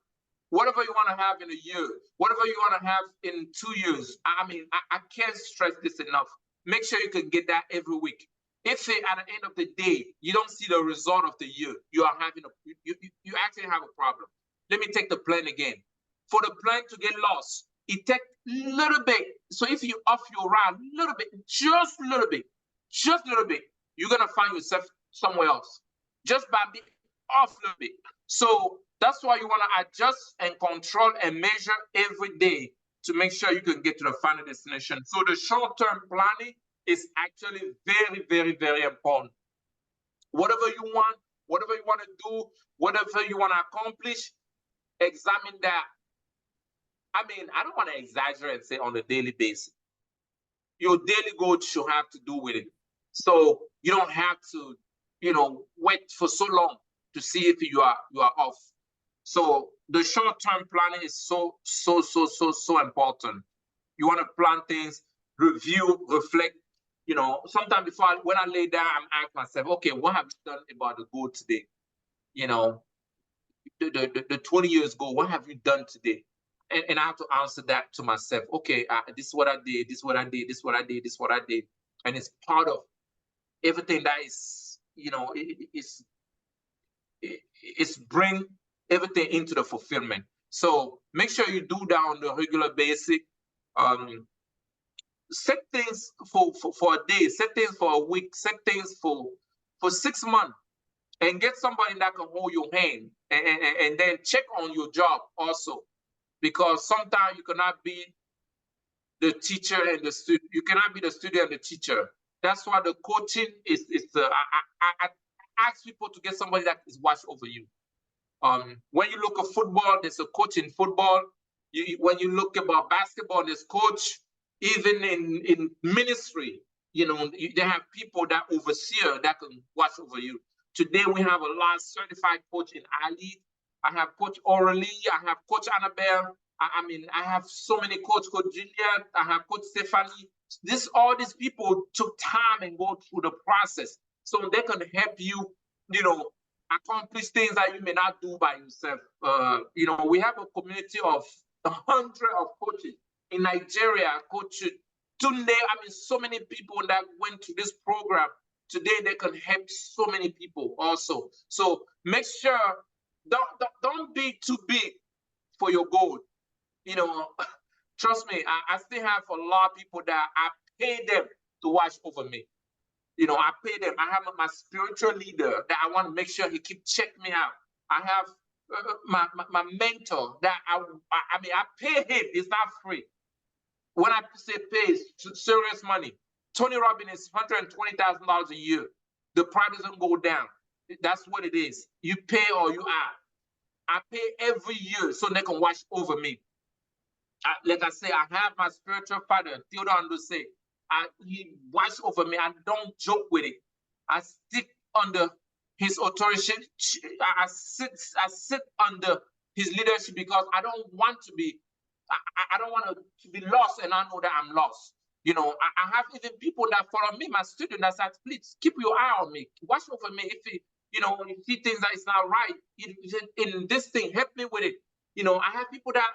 whatever you want to have in a year, whatever you want to have in 2 years, I can't stress this enough. Make sure you can get that every week. If at the end of the day, you don't see the result of the year, you are having you actually have a problem. Let me take the plan again. For the plan to get lost, it takes a little bit. So if you off your route a little bit, just a little bit, you're going to find yourself somewhere else. Just by being off a little bit. So that's why you want to adjust and control and measure every day to make sure you can get to the final destination. So the short-term planning is actually very, very, very important. Whatever you want to do, whatever you want to accomplish, examine that. I don't want to exaggerate and say on a daily basis. Your daily goal should have to do with it. So you don't have to, wait for so long to see if you are off. So the short-term planning is so important. You want to plan things, review, reflect. Sometimes when I lay down, I'm asking myself, okay, what have you done about the goal today? The 20 years goal, what have you done today? And I have to answer that to myself. Okay, this is what I did, this is what I did, this is what I did, this is what I did. And it's part of everything that is, it's bring everything into the fulfillment. So make sure you do that on the regular basis. Set things for a day, set things for a week, set things for 6 months, and get somebody that can hold your hand, and then check on your job also, because sometimes you cannot be the teacher and the student. You cannot be the student and the teacher. That's why the coaching is. I ask people to get somebody that is watch over you. When you look at football, there's a coach in football. When you look about basketball, there's coach. Even in ministry, they have people that overseer that can watch over you. Today we have a lot of certified coach in Ali. I have Coach Aurelie. I have Coach Annabelle. I have so many Coach Juliet. I have Coach Stephanie. All these people took time and go through the process, so they can help you you know, accomplish things that you may not do by yourself. You know, we have a community of 100 of coaches in Nigeria, coaches. Today, I mean, so many people that went to this program. Today, they can help so many people also. So make sure, don't be too big for your goal. You know, trust me, I still have a lot of people that I pay them to watch over me. You know, I pay them. I have my spiritual leader that I want to make sure he keep checking me out. I have my mentor that I mean, I pay him. It's not free. When I say pay, it's serious money. Tony Robbins is $120,000 a year. The price doesn't go down. That's what it is. You pay or you are. I pay every year so they can watch over me. Like I say, I have my spiritual father, Theodore Anduse. He watches over me. I don't joke with it. I stick under his authority. I sit under his leadership because I don't want to be. I don't want to be lost, and I know that I'm lost. You know, I have even people that follow me, my students, that said, please keep your eye on me, watch over me. If you know, you see things that is not right in this thing, help me with it. You know, I have people that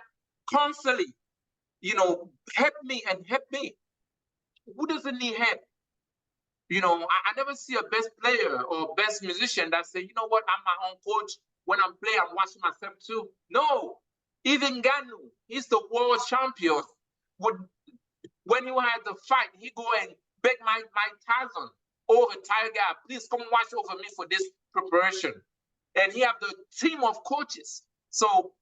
constantly, you know, help me and help me. Who doesn't need help? You know, I never see a best player or best musician that say, you know what, I'm my own coach. When I'm playing, I'm watching myself too. No, even Ganu, he's the world champion. When you had the fight, he go and beg Mike Tyson, oh, retired guy, please come watch over me for this preparation. And he have the team of coaches. So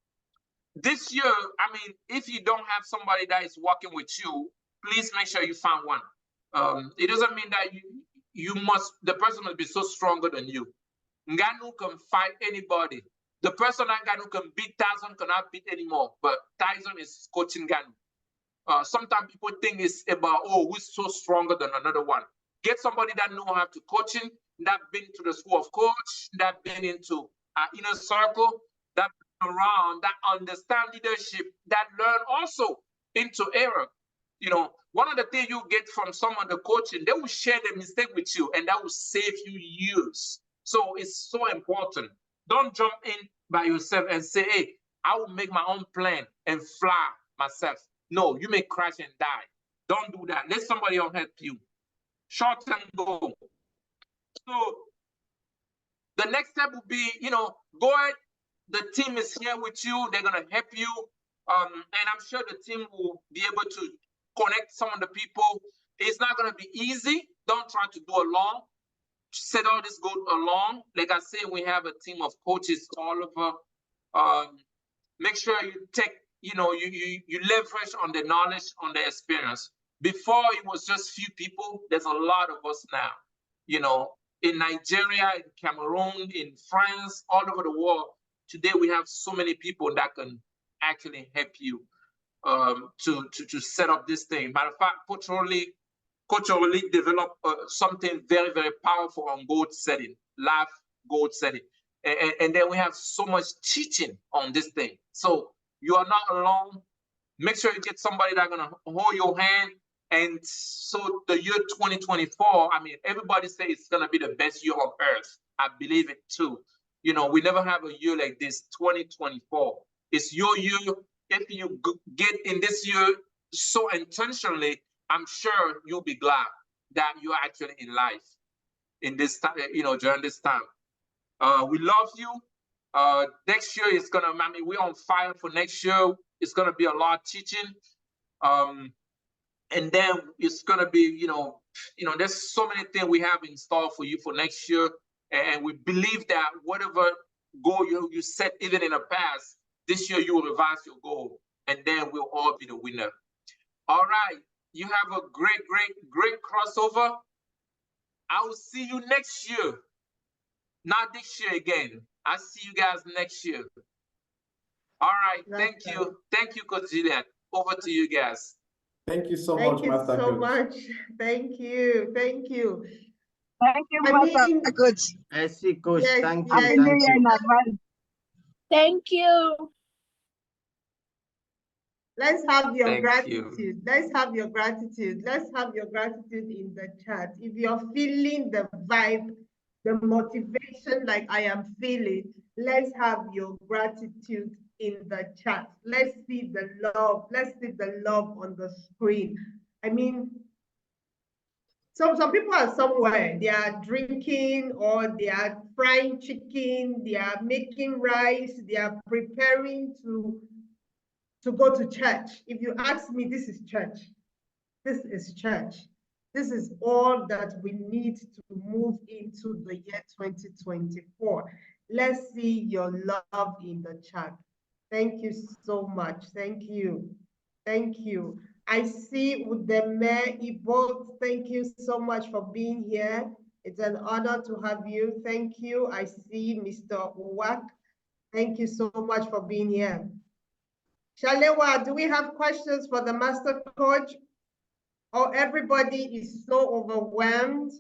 this year, I mean, if you don't have somebody that is working with you, please make sure you find one. It doesn't mean that the person must be so stronger than you. Ngannou can fight anybody. The person that Ngannou can beat, Tyson cannot beat anymore, but Tyson is coaching Ngannou. Sometimes people think it's about, oh, who's so stronger than another one. Get somebody that know how to coaching, that been to the school of coach, that been into inner circle, that around, that understand leadership, that learn also into error. You know, one of the things you get from some of the coaching, they will share the mistake with you, and that will save you years. So it's so important. Don't jump in by yourself and say, hey, I will make my own plan and fly myself. No, you may crash and die. Don't do that. Let somebody else help you. Short-term goal. So the next step would be, you know, go ahead. The team is here with you. They're going to help you. And I'm sure the team will be able to connect some of the people. It's not going to be easy. Don't try to do alone. Set all this goal alone. Like I said, we have a team of coaches all over. Make sure you take, you know, you leverage on the knowledge, on the experience. Before it was just few people. There's a lot of us now. You know, in Nigeria, in Cameroon, in France, all over the world. Today we have so many people that can actually help you to set up this thing. Matter of fact, Coach Orly developed something very, very powerful on goal setting, live goal setting. And then we have so much teaching on this thing. So you are not alone. Make sure you get somebody that's gonna hold your hand. And so the year 2024, I mean, everybody says it's gonna be the best year on earth. I believe it too. You know, we never have a year like this, 2024. It's your year. If you get in this year so intentionally, I'm sure you'll be glad that you're actually in life in this time, you know, during this time. We love you. Next year is gonna, I mean, we're on fire for next year. It's gonna be a lot of teaching. And then it's gonna be, you know, there's so many things we have in store for you for next year. And we believe that whatever goal you set even in the past, this year you will revise your goal, and then we'll all be the winner. All right, you have a great, great, great crossover. I will see you next year. Not this year again. I'll see you guys next year. All right, thank you. Thank you, Coach Julian. Over to you guys. Thank you so much, Master Coach. Thank you. Thank you. Thank you, Master Coach. I see, Coach. Yes, Thank yes. you. Thank you. In advance. Thank you. Let's have your Thank gratitude. you. Let's have your gratitude. Let's have your gratitude in the chat. If you're feeling the vibe the motivation like I am feeling, let's have your gratitude in the chat. Let's see the love. Let's see the love on the screen. I mean, some people are somewhere, they are drinking or they are frying chicken, they are making rice, they are preparing to go to church. If you ask me, this is church. This is church. This is all that we need to move into the year 2024. Let's see your love in the chat. Thank you so much. Thank you. Thank you. I see Udeme Ibo. Thank you so much for being here. It's an honor to have you. Thank you. I see Mr. Uwak. Thank you so much for being here. Shalewa, do we have questions for the master coach? Or everybody is so overwhelmed?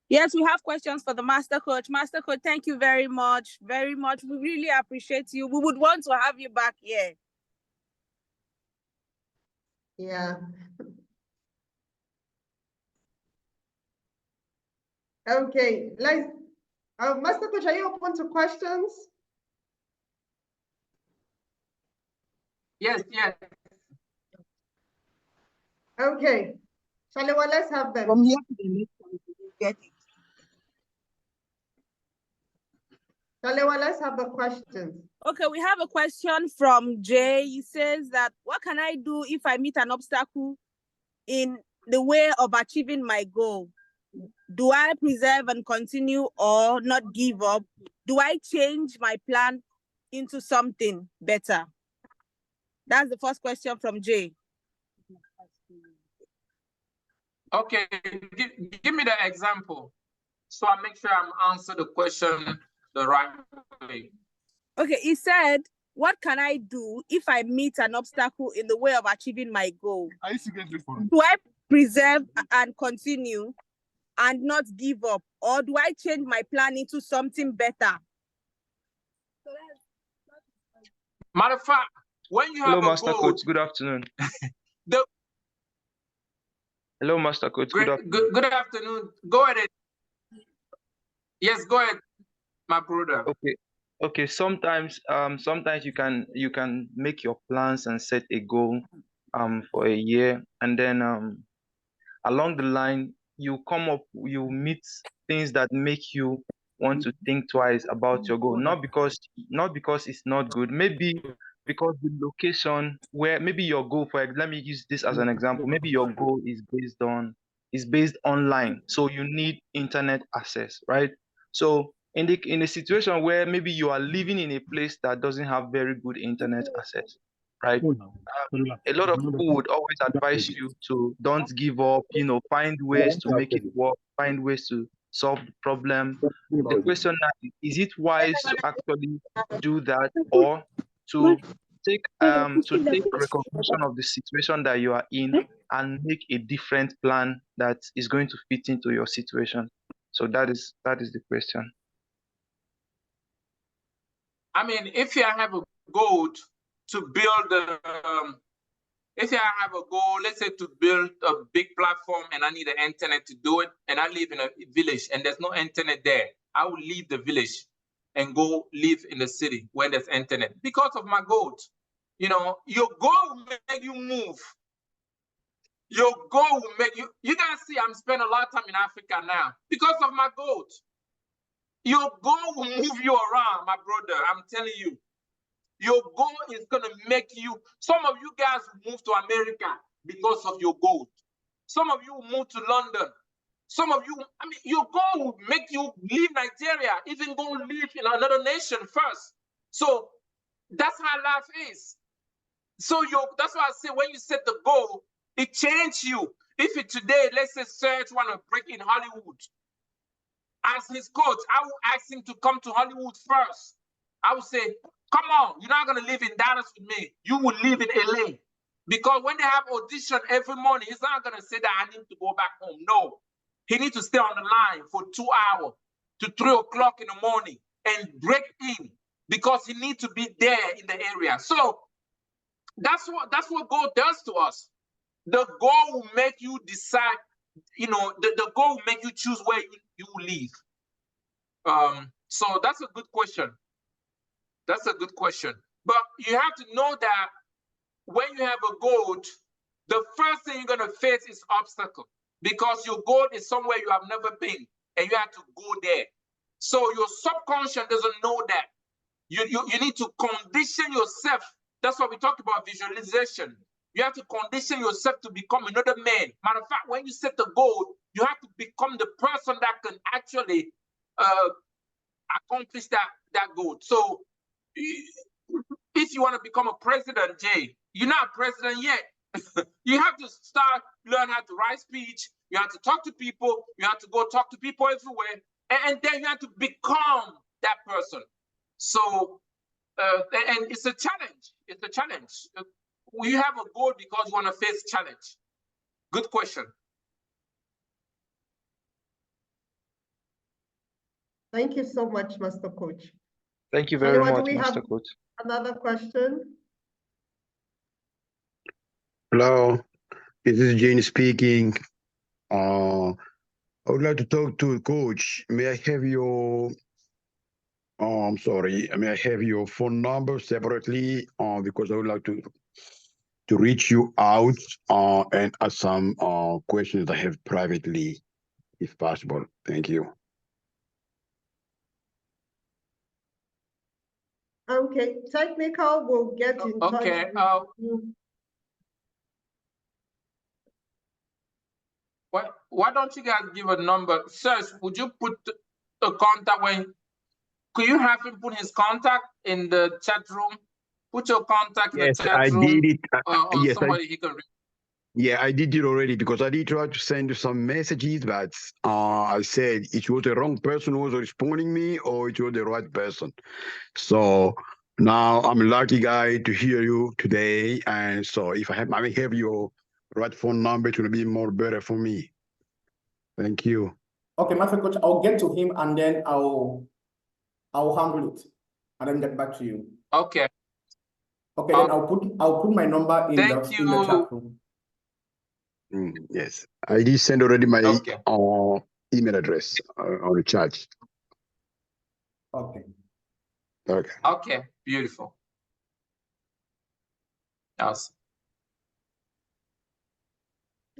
Yes, we have questions for the master coach. Master coach, thank you very much. Very much. We really appreciate you. We would want to have you back here. Yeah. Okay, let's, Master Coach, are you open to questions? Yes, yes. Okay, Shalewa, let's have them. From here to the next one, you get it. Shalewa, let's have the questions. Okay, we have a question from Jay. He says that, what can I do if I meet an obstacle in the way of achieving my goal? Do I preserve and continue or not give up? Do I change my plan into something better? That's the first question from Jay. Okay, give me the example, so I make sure I'm answer the question the right way. Okay, he said, what can I do if I meet an obstacle in the way of achieving my goal? Do I preserve and continue and not give up, or do I change my plan into something better? Matter of fact, when you have Hello, Master goal, Coach. Good afternoon. the, Hello, Master Coach. Good afternoon. good afternoon. Go ahead. Yes, go ahead, my brother. Okay. Okay. Sometimes you can make your plans and set a goal for a year, and then along the line you meet things that make you want to think twice about your goal. Not because it's not good, maybe because the location where maybe your goal, let me use this as an example, maybe your goal is based online, so you need internet access, right? So in a situation where maybe you are living in a place that doesn't have very good internet access, right? A lot of people would always advise you to don't give up, find ways to make it work, find ways to solve the problem. The question now is it wise to actually do that, or to take recognition of the situation that you are in and make a different plan that is going to fit into your situation? So that is the question. I mean, if you have a goal to build if I have a goal, let's say to build a big platform and I need the internet to do it, and I live in a village and there's no internet there, I will leave the village and go live in the city where there's internet because of my goal. You know, your goal will make you move. Your goal will make you, you guys see I'm spending a lot of time in Africa now because of my goal. Your goal will move you around, my brother, I'm telling you. Your goal is going to make you, some of you guys move to America because of your goal. Some of you move to London. Some of you, I mean, your goal will make you leave Nigeria, even go live in another nation first. So that's how life is. So that's why I say when you set the goal, it changes you. If it today, let's say Serge want to break in Hollywood, as his coach, I will ask him to come to Hollywood first. I would say, come on, you're not going to live in Dallas with me. You will live in LA. Because when they have audition every morning, he's not going to say that I need to go back home. No. He needs to stay on the line for 2 hours to 3 o'clock in the morning and break in. because he needs to be there in the area. So that's what goal does to us. The goal will make you decide, the goal will make you choose where you will live. So that's a good question. That's a good question. But you have to know that when you have a goal, the first thing you're going to face is obstacle, because your goal is somewhere you have never been and you have to go there. So your subconscious doesn't know that. You need to condition yourself. That's what we talked about, visualization. You have to condition yourself to become another man. Matter of fact, when you set the goal, you have to become the person that can actually accomplish that goal. So if you want to become a president, Jay, you're not a president yet. You have to learn how to write speech. You have to talk to people. You have to go talk to people everywhere. And then you have to become that person. So, and it's a challenge. It's a challenge. You have a goal because you want to face challenge. Good question. Thank you so much, Master Coach. Thank you very much, Do we Master have Coach. another question? Hello, this is Jane speaking. I would like to talk to Coach. May I have your I'm sorry, may I have your phone number separately? Because I would like to reach you out and ask some questions I have privately, if possible. Thank you. Okay, technical will get in touch with you. Why don't you guys give a number? Serge, would you put a contact could you have him put his contact in the chat room? Put your contact in the chat room. Did it. Yes, somebody he can read. Yeah, I did it already because I did try to send you some messages, but I said it was the wrong person who was responding me or it was the right person. So now I'm a lucky guy to hear you today. And so if I may have your right phone number, it will be more better for me. Thank you. Okay, Master Coach, I'll get to him and then I'll handle it and then get back to you. Okay. Okay, then I'll put my number in the chat room. Yes, I did send already my email address on the chat. Okay. Okay. Okay, beautiful. Awesome.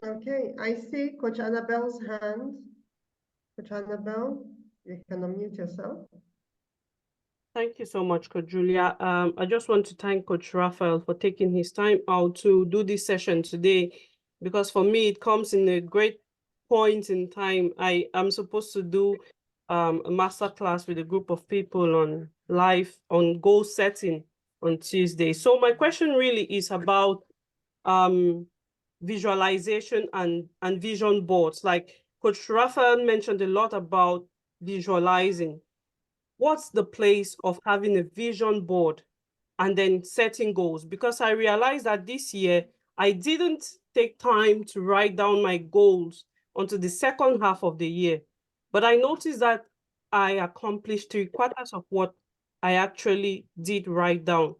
Okay, I see Coach Annabelle's hand. Coach Annabelle, you can unmute yourself. Thank you so much, Coach Julia. I just want to thank Coach Raphael for taking his time out to do this session today, because for me, it comes in a great point in time. I am supposed to do a masterclass with a group of people on goal setting on Tuesday. So my question really is about visualization and vision boards. Like Coach Raphael mentioned a lot about visualizing. What's the place of having a vision board and then setting goals? Because I realized that this year, I didn't take time to write down my goals until the second half of the year. But I noticed that I accomplished 3/4 of what I actually did write down.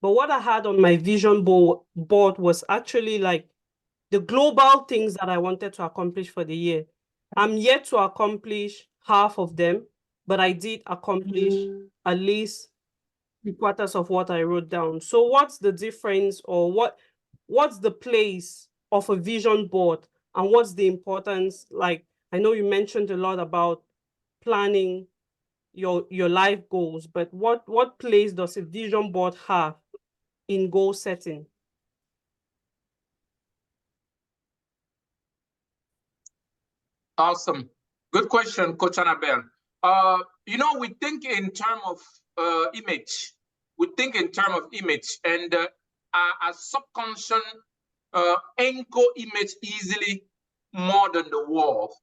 But what I had on my vision board was actually like the global things that I wanted to accomplish for the year. I'm yet to accomplish half of them, but I did accomplish at least 3/4 of what I wrote down. So what's the difference, or what's the place of a vision board, and what's the importance? Like, I know you mentioned a lot about planning your life goals, but what place does a vision board have in goal setting? Awesome. Good question, Coach Annabelle. We think in terms of image. We think in terms of image, and our subconscious anchor image easily more than the wall.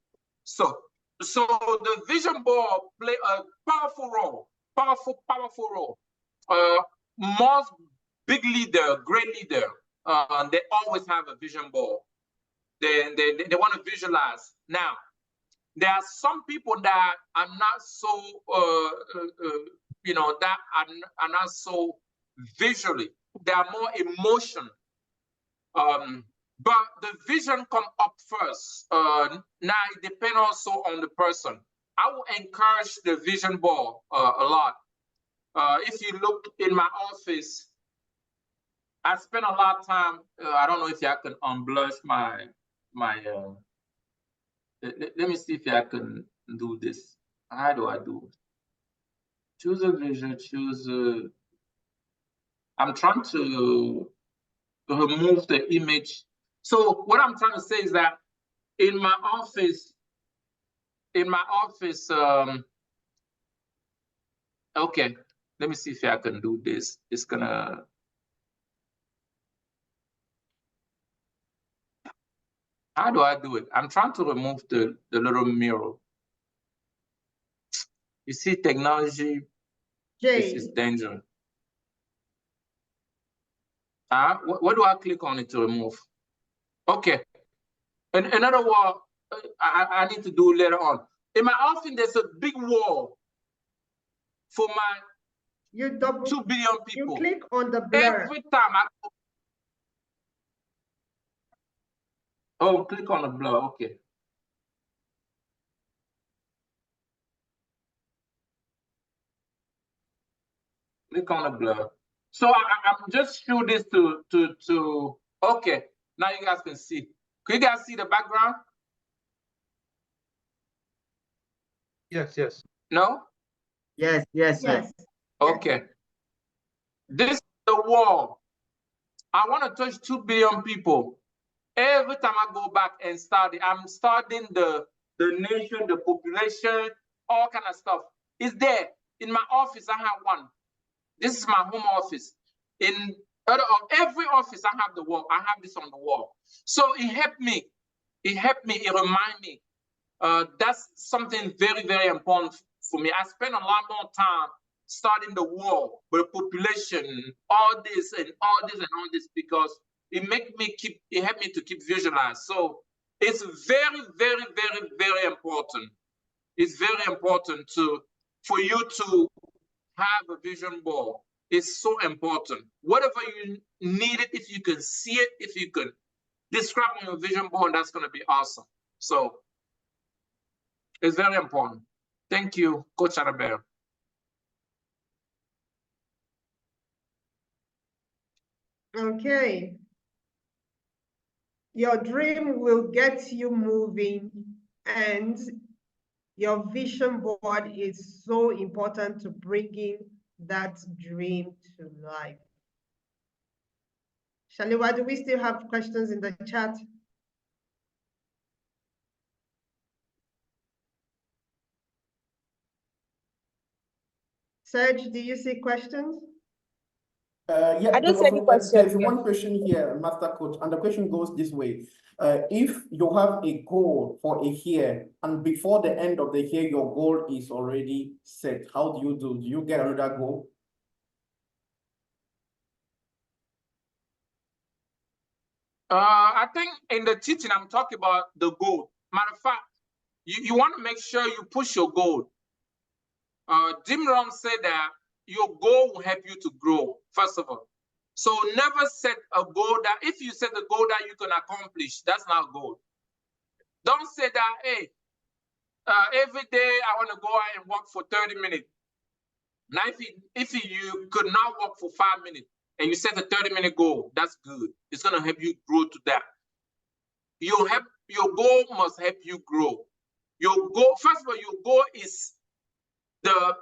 So the vision board play a powerful role, powerful role. Most big leader, great leader, they always have a vision board. They want to visualize. Now, there are some people that are not so you know, that are not so visually. They are more emotion. But the vision come up first. Now it depends also on the person. I will encourage the vision board a lot. If you look in my office, I spend a lot of time. I don't know if I can unblush my. Let me see if I can do this. How do I do it? Choose a vision. Choose. I'm trying to remove the image. So what I'm trying to say is that in my office, okay, let me see if I can do this. It's gonna. How do I do it? I'm trying to remove the little mirror. You see, technology is dangerous. What do I click on it to remove? Okay. In other words, I need to do later on. In my office, there's a big wall for my 2 billion people. You click on the blur. Every time click on the blur. Okay. Click on the blur. So I'm just show this to okay. Now you guys can see. Can you guys see the background? Yes. No? Yes. Okay. This is the wall. I want to touch 2 billion people. Every time I go back and study, I'm studying the nation, the population, all kind of stuff. It's there. In my office, I have one. This is my home office. In every office, I have the wall. I have this on the wall. So it helped me. It reminded me. That's something very, very important for me. I spend a lot more time studying the war, the population, all this and all this, because it helped me to keep visualize. So it's very, very, very, very important. It's very important for you to have a vision board. It's so important. Whatever you need it, if you can see it, if you can describe on your vision board, that's going to be awesome. So it's very important. Thank you, Coach Arabelle. Okay. Your dream will get you moving, and your vision board is so important to bringing that dream to life. Shaliwa, do we still have questions in the chat? Serge, do you see questions? Yeah, I don't see any questions. There's one question here, Master Coach, and the question goes this way. If you have a goal for a year, and before the end of the year, your goal is already set, how do you do? Do you get another goal? I think in the teaching, I'm talking about the goal. Matter of fact, you want to make sure you push your goal. Jim Rohn said that your goal will help you to grow, first of all. So never set a goal that, if you set a goal that you can accomplish, that's not a goal. Don't say that, hey, every day I want to go out and walk for 30 minutes. Now, if you could not walk for 5 minutes and you set a 30-minute goal, that's good. It's going to help you grow to that. Your goal must help you grow. Your goal, first of all, your goal is the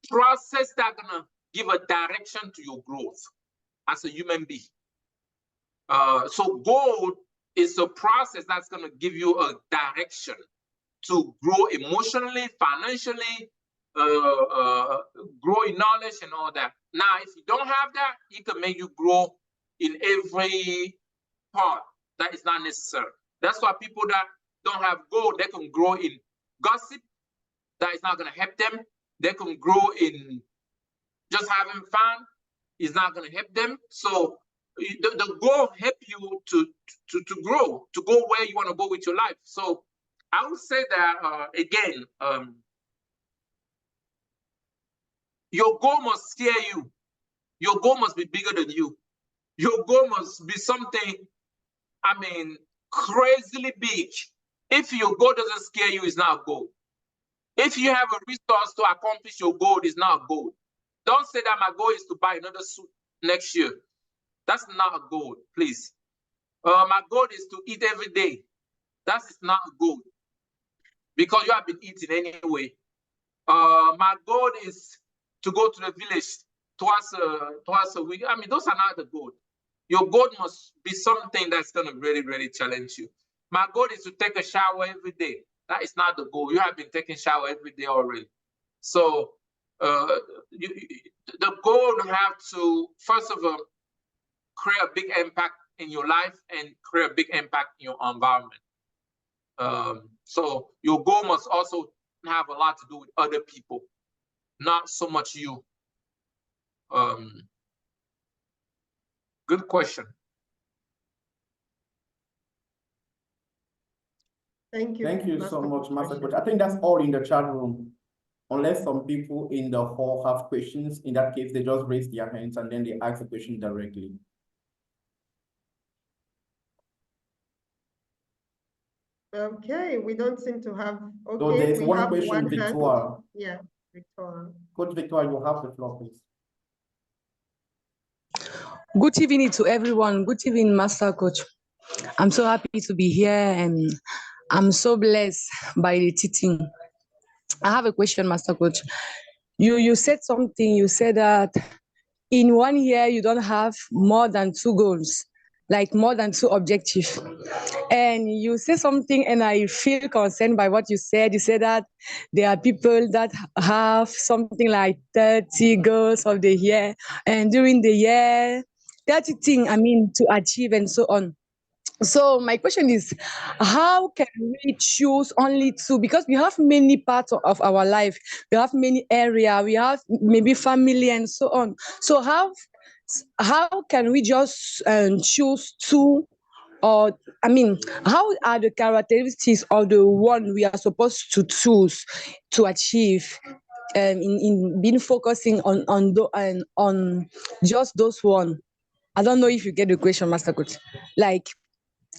process that's going to give a direction to your growth as a human being. So goal is a process that's going to give you a direction to grow emotionally, financially, grow in knowledge and all that. Now, if you don't have that, it can make you grow in every part that is not necessary. That's why people that don't have goal, they can grow in gossip. That is not going to help them. They can grow in just having fun. It's not going to help them. So the goal help you to grow, to go where you want to go with your life. So I would say that again, Your goal must scare you. Your goal must be bigger than you. Your goal must be something, I mean, crazily big. If your goal doesn't scare you, it's not a goal. If you have a resource to accomplish your goal, it's not a goal. Don't say that my goal is to buy another suit next year. That's not a goal, please. My goal is to eat every day. That's not a goal, because you have been eating anyway. My goal is to go to the village twice a week. I mean, those are not the goal. Your goal must be something that's going to really, really challenge you. My goal is to take a shower every day. That is not the goal. You have been taking shower every day already. So the goal have to, first of all, create a big impact in your life and create a big impact in your environment. So your goal must also have a lot to do with other people, not so much you. Good question. Thank you. Thank you so much, Master Coach. I think that's all in the chat room. Unless some people in the hall have questions, in that case, they just raise their hands and then they ask the question directly. Okay, we don't seem to have. Okay, so there's we one have question, one Victoire. hand. Yeah, Victoire. Coach Victoire, you have the floor, please. Good evening to everyone. Good evening, Master Coach. I'm so happy to be here and I'm so blessed by the teaching. I have a question, Master Coach. You said something. You said that in 1 year you don't have more than 2 goals, like more than 2 objectives. And you said something, and I feel concerned by what you said. You said that there are people that have something like 30 goals of the year, and during the year, 30 things, to achieve and so on. So my question is, how can we choose only 2? Because we have many parts of our life. We have many areas. We have maybe family and so on. So how can we just choose 2? Or how are the characteristics of the one we are supposed to choose to achieve in being focusing on just those one? I don't know if you get the question, Master Coach. Like,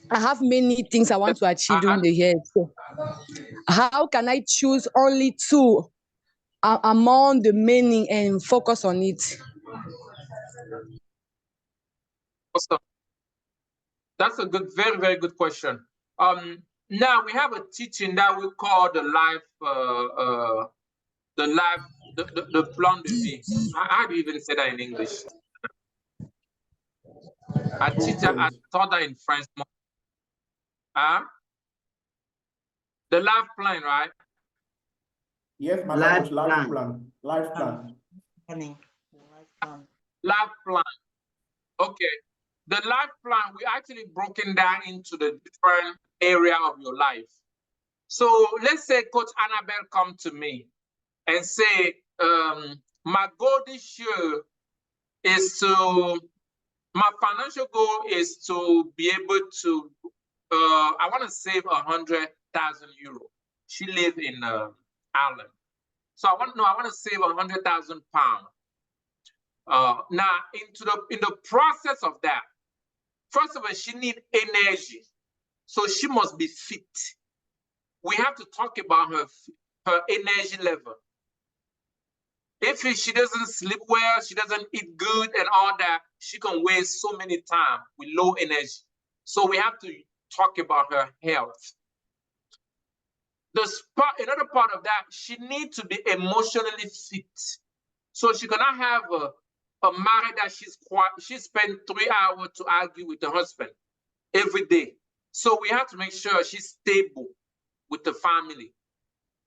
I have many things I want to achieve during the year. So how can I choose only 2 among the many and focus on it? Awesome. That's a good, very, very good question. Now we have a teaching that we call the plan de vie. How do you even say that in English? I taught that in French. The life plan, right? Yes, life plan. Life plan. Life plan. Okay. The life plan, we actually broken down into the different area of your life. So let's say Coach Annabelle come to me and say, my goal this year is my financial goal is to be able to, I want to save 100,000 euro. She lives in Ireland. So I want to save 100,000 pounds. Now, in the process of that, first of all, she needs energy. So she must be fit. We have to talk about her energy level. If she doesn't sleep well, she doesn't eat good and all that, she can waste so many time with low energy. So we have to talk about her health. Another part of that, she needs to be emotionally fit. So she cannot have a marriage that she spends 3 hours to argue with her husband every day. So we have to make sure she's stable with the family.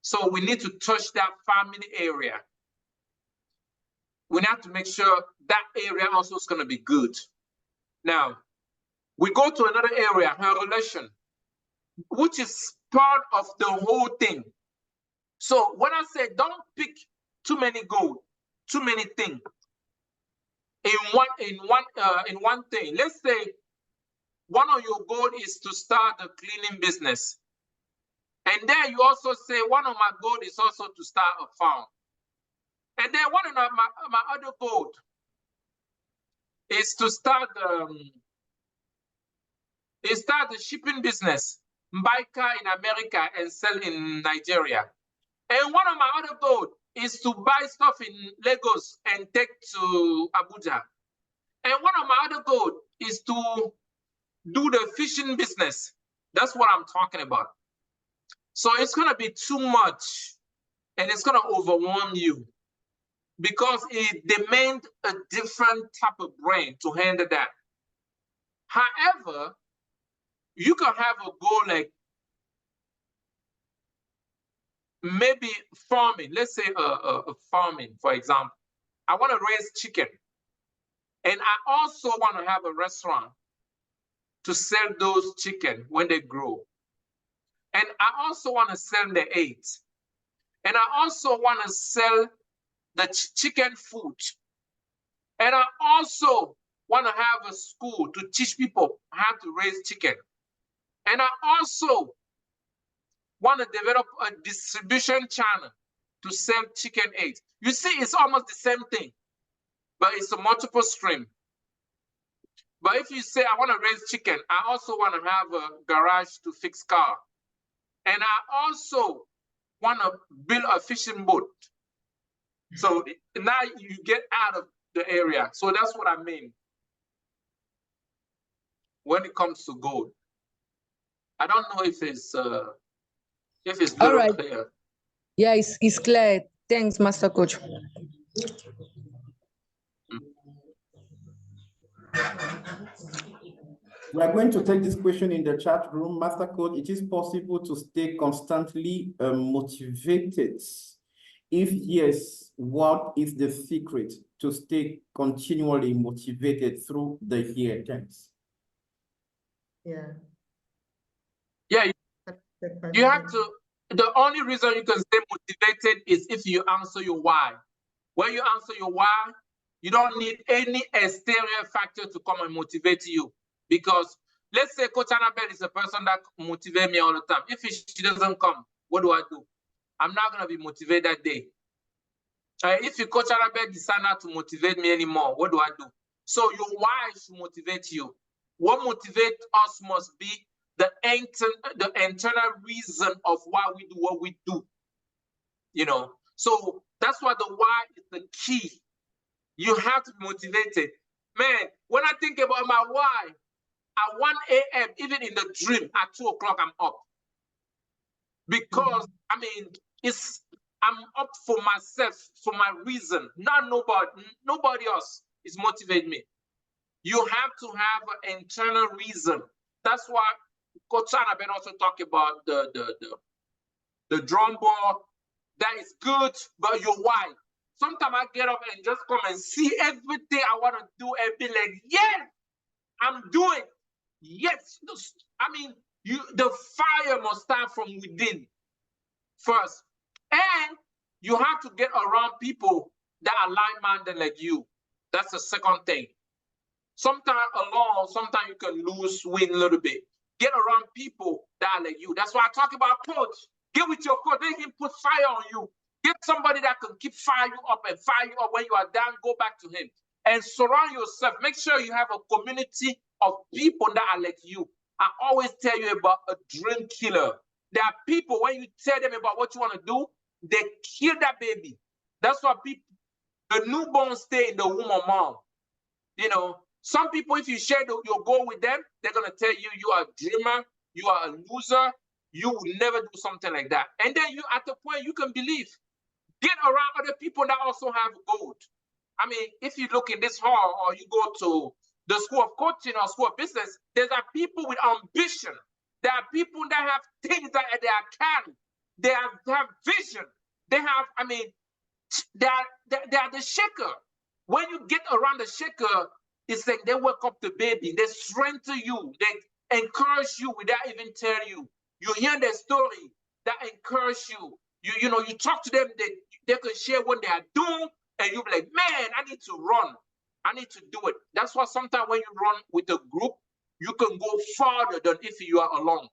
So we need to touch that family area. We have to make sure that area also is going to be good. Now, we go to another area, her relation, which is part of the whole thing. So when I say don't pick too many goals, too many things in one thing. Let's say one of your goals is to start a cleaning business. And then you also say one of my goals is also to start a farm. And then one of my other goal is to start the shipping business, buy car in America and sell in Nigeria. And one of my other goals is to buy stuff in Lagos and take to Abuja. And one of my other goals is to do the fishing business. That's what I'm talking about. So it's gonna be too much and it's gonna overwhelm you because it demands a different type of brain to handle that. However, you can have a goal like maybe farming. Let's say farming, for example. I want to raise chicken. And I also want to have a restaurant to sell those chicken when they grow. And I also want to sell the eggs. And I also want to sell the chicken food. And I also want to have a school to teach people how to raise chicken. And I also want to develop a distribution channel to sell chicken eggs. You see, it's almost the same thing, but it's a multiple stream. But if you say, I want to raise chicken, I also want to have a garage to fix car. And I also want to build a fishing boat. So now you get out of the area. So that's what I mean when it comes to gold. I don't know if it's All right. clear. Yeah, it's clear. Thanks, Master Coach. We are going to take this question in the chat room. Master Coach, it is possible to stay constantly motivated? If yes, what is the secret to stay continually motivated through the year? Thanks. Yeah. Yeah, you have to, the only reason you can stay motivated is if you answer your why. When you answer your why, you don't need any exterior factor to come and motivate you. Because let's say Coach Annabelle is a person that motivates me all the time. If she doesn't come, what do I do? I'm not going to be motivated that day. If you Coach Annabelle decide not to motivate me anymore, what do I do? So your why should motivate you. What motivates us must be the internal reason of why we do what we do. You know, so that's why the why is the key. You have to be motivated. Man, when I think about my why, at 1 a.m., even in the dream, at 2 o'clock, I'm up. Because, I mean, I'm up for myself, for my reason, not nobody else is motivating me. You have to have an internal reason. That's why Coach Annabelle also talk about the drum ball. That is good, but your why. Sometimes I get up and just come and see everything I want to do and be like, yes, I'm doing. Yes. I mean, the fire must start from within first. And you have to get around people that are like-minded like you. That's the second thing. Sometimes alone, sometimes you can win a little bit. Get around people that are like you. That's why I talk about coach. Get with your coach. Let him put fire on you. Get somebody that can keep fire you up and fire you up when you are down. Go back to him. And surround yourself. Make sure you have a community of people that are like you. I always tell you about a dream killer. There are people, when you tell them about what you want to do, they kill that baby. That's why people, the newborn stay in the womb of mom. You know, some people, if you share your goal with them, they're going to tell you, you are a dreamer, you are a loser, you will never do something like that. And then you, at the point, you can believe. Get around other people that also have gold. I mean, if you look in this hall or you go to the school of coaching or school of business, there are people with ambition. There are people that have things that they are carrying. They have vision. They have, I mean, they are the shaker. When you get around the shaker, it's like they wake up the baby. They strengthen you. They encourage you without even telling you. You hear their story that encourage you. You know, you talk to them, they can share what they are doing, and you'll be like, man, I need to run. I need to do it. That's why sometimes when you run with a group, you can go farther than if you are alone.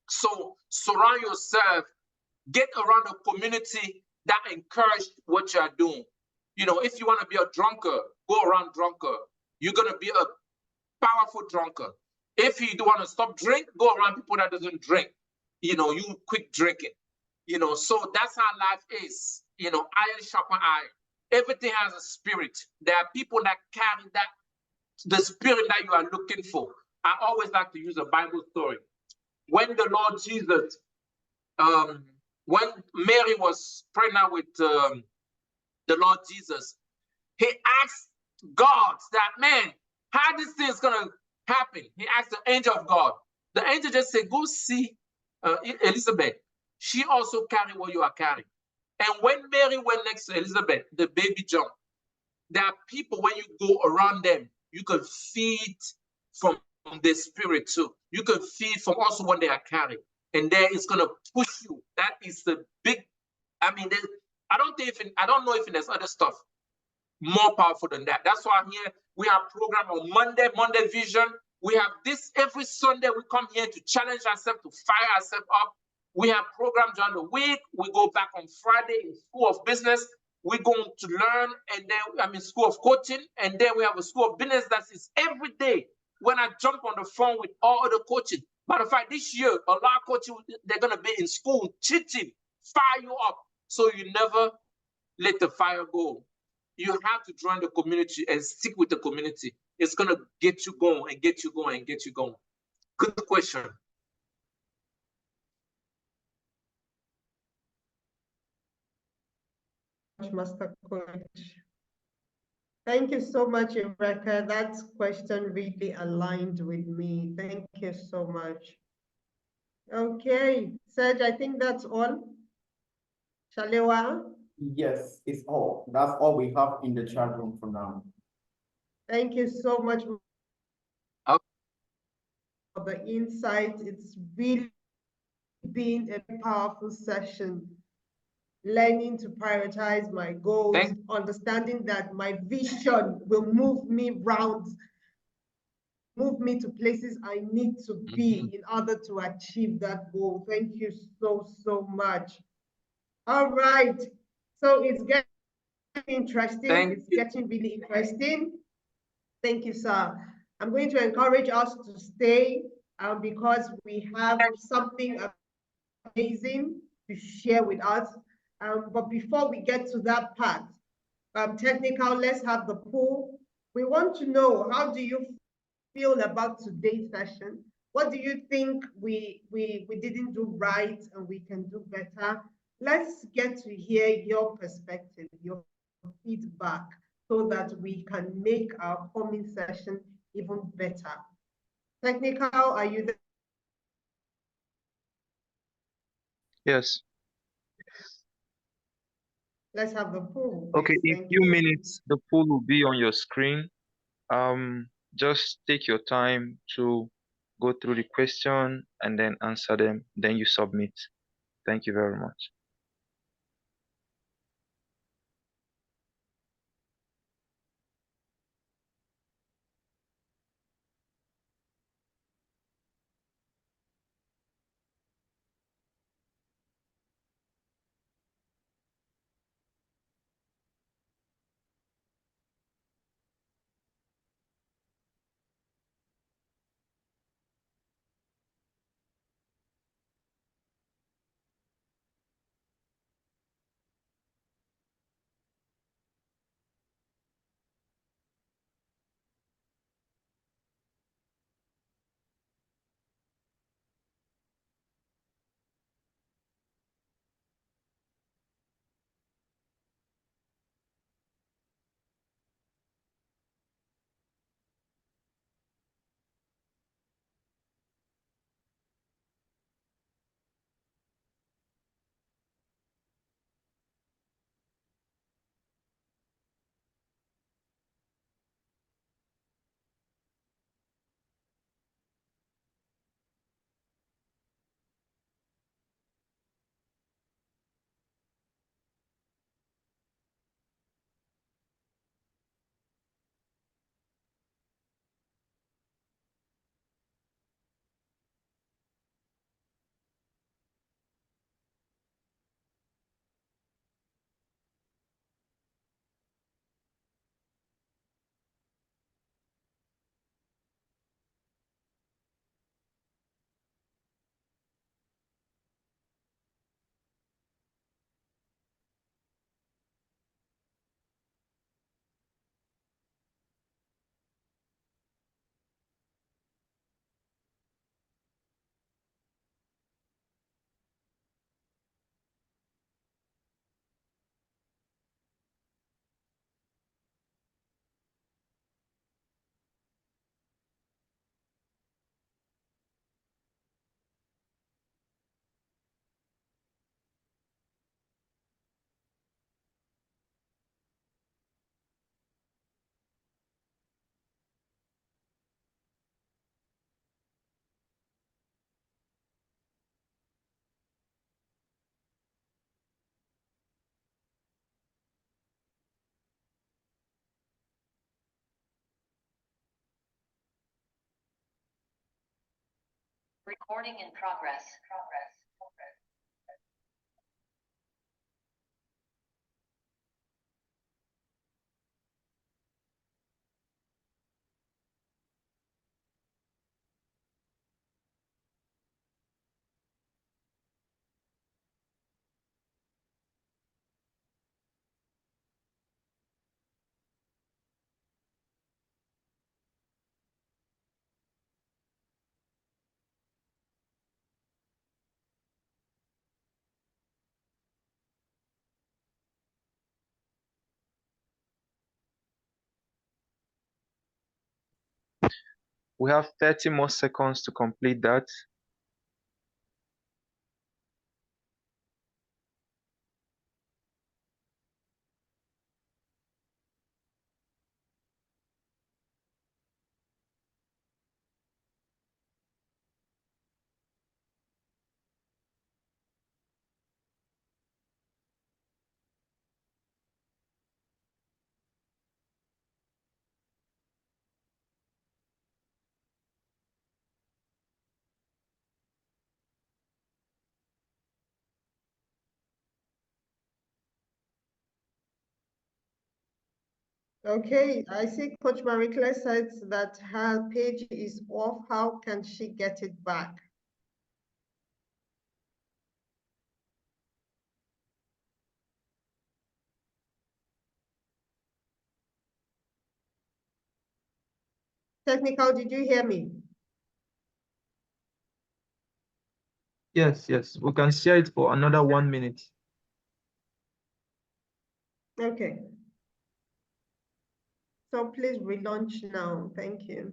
So surround yourself, get around a community that encourage what you are doing. You know, if you want to be a drunkard, go around drunkard. You're gonna be a powerful drunkard. If you want to stop drink, go around people that doesn't drink. You know, you quit drinking. You know, so that's how life is. You know, iron sharpen iron. Everything has a spirit. There are people that carry that, the spirit that you are looking for. I always like to use a Bible story. When the Lord Jesus, when Mary was pregnant with the Lord Jesus, he asked God that, man, how this thing is gonna happen? He asked the angel of God. The angel just said, go see Elizabeth. She also carried what you are carrying. And when Mary went next to Elizabeth, the baby jumped. There are people, when you go around them, you can feed from the spirit too. You can feed from also what they are carrying. And then it's gonna push you. That is the big, I mean, I don't know if there's other stuff more powerful than that. That's why I'm here. We have program on Monday Vision. We have this every Sunday. We come here to challenge ourselves, to fire ourselves up. We have programs during the week. We go back on Friday in School of Business. We're going to learn, and then School of Coaching, and then we have a School of Business that is every day. When I jump on the phone with all the coaching, matter of fact, this year a lot of coaches, they're gonna be in school teaching, fire you up, so you never let the fire go. You have to join the community and stick with the community. It's gonna get you going and get you going and get you going. Good question. Master Coach. Thank you so much, Rebecca. That question really aligned with me. Thank you so much. Okay, Serge, I think that's all. Shalewa? Yes, it's all. That's all we have in the chat room for now. Thank you so much for the insight. It's really been a powerful session. Learning to prioritize my goals, understanding that my vision will move me around, move me to places I need to be in order to achieve that goal. Thank you so much. All right, so it's getting interesting. It's getting really interesting. Thank you, sir. I'm going to encourage us to stay because we have something amazing to share with us. But before we get to that part, technical, let's have the poll. We want to know, how do you feel about today's session? What do you think we didn't do right and we can do better? Let's get to hear your perspective, your feedback, so that we can make our coming session even better. Technical, are you there? Yes. Let's have the poll. Okay, in a few minutes, the poll will be on your screen. Just take your time to go through the question and then answer them. Then you submit. Thank you very much. Recording in progress. We have 30 more seconds to complete that. Okay, I see Coach Marie-Claire says that her page is off. How can she get it back? Technical, did you hear me? Yes, we can share it for another 1 minute. Okay. So please relaunch now. Thank you.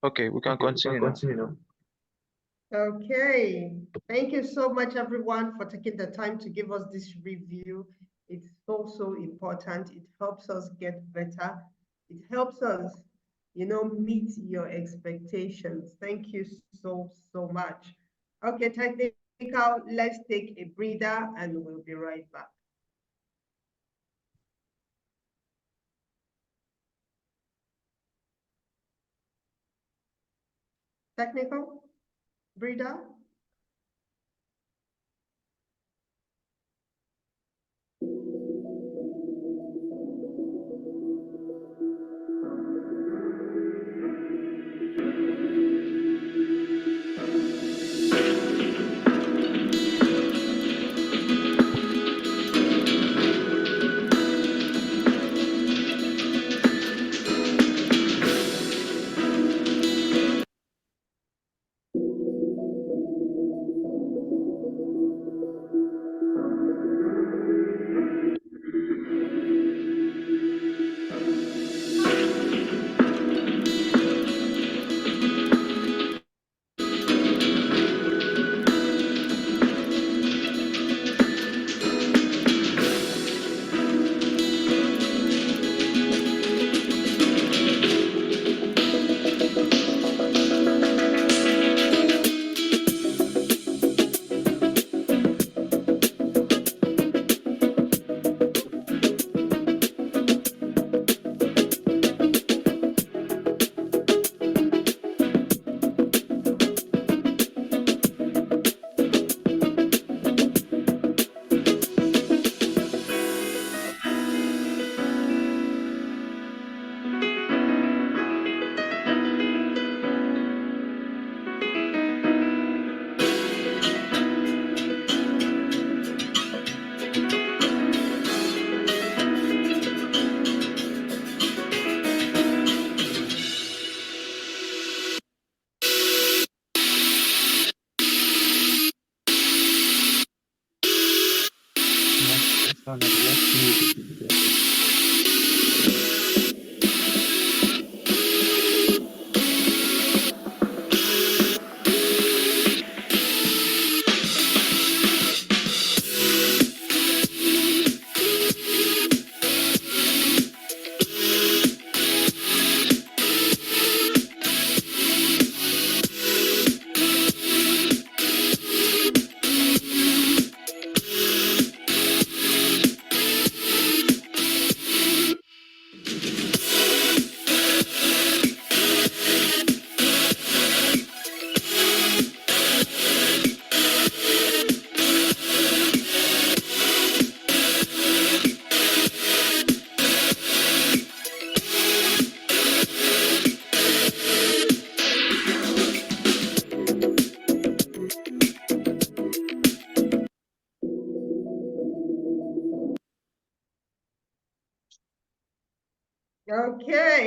Okay, we can continue now. Okay, thank you so much, everyone, for taking the time to give us this review. It's so important. It helps us get better. It helps us, meet your expectations. Thank you so much. Okay, technical, let's take a breather and we'll be right back. Technical, breather.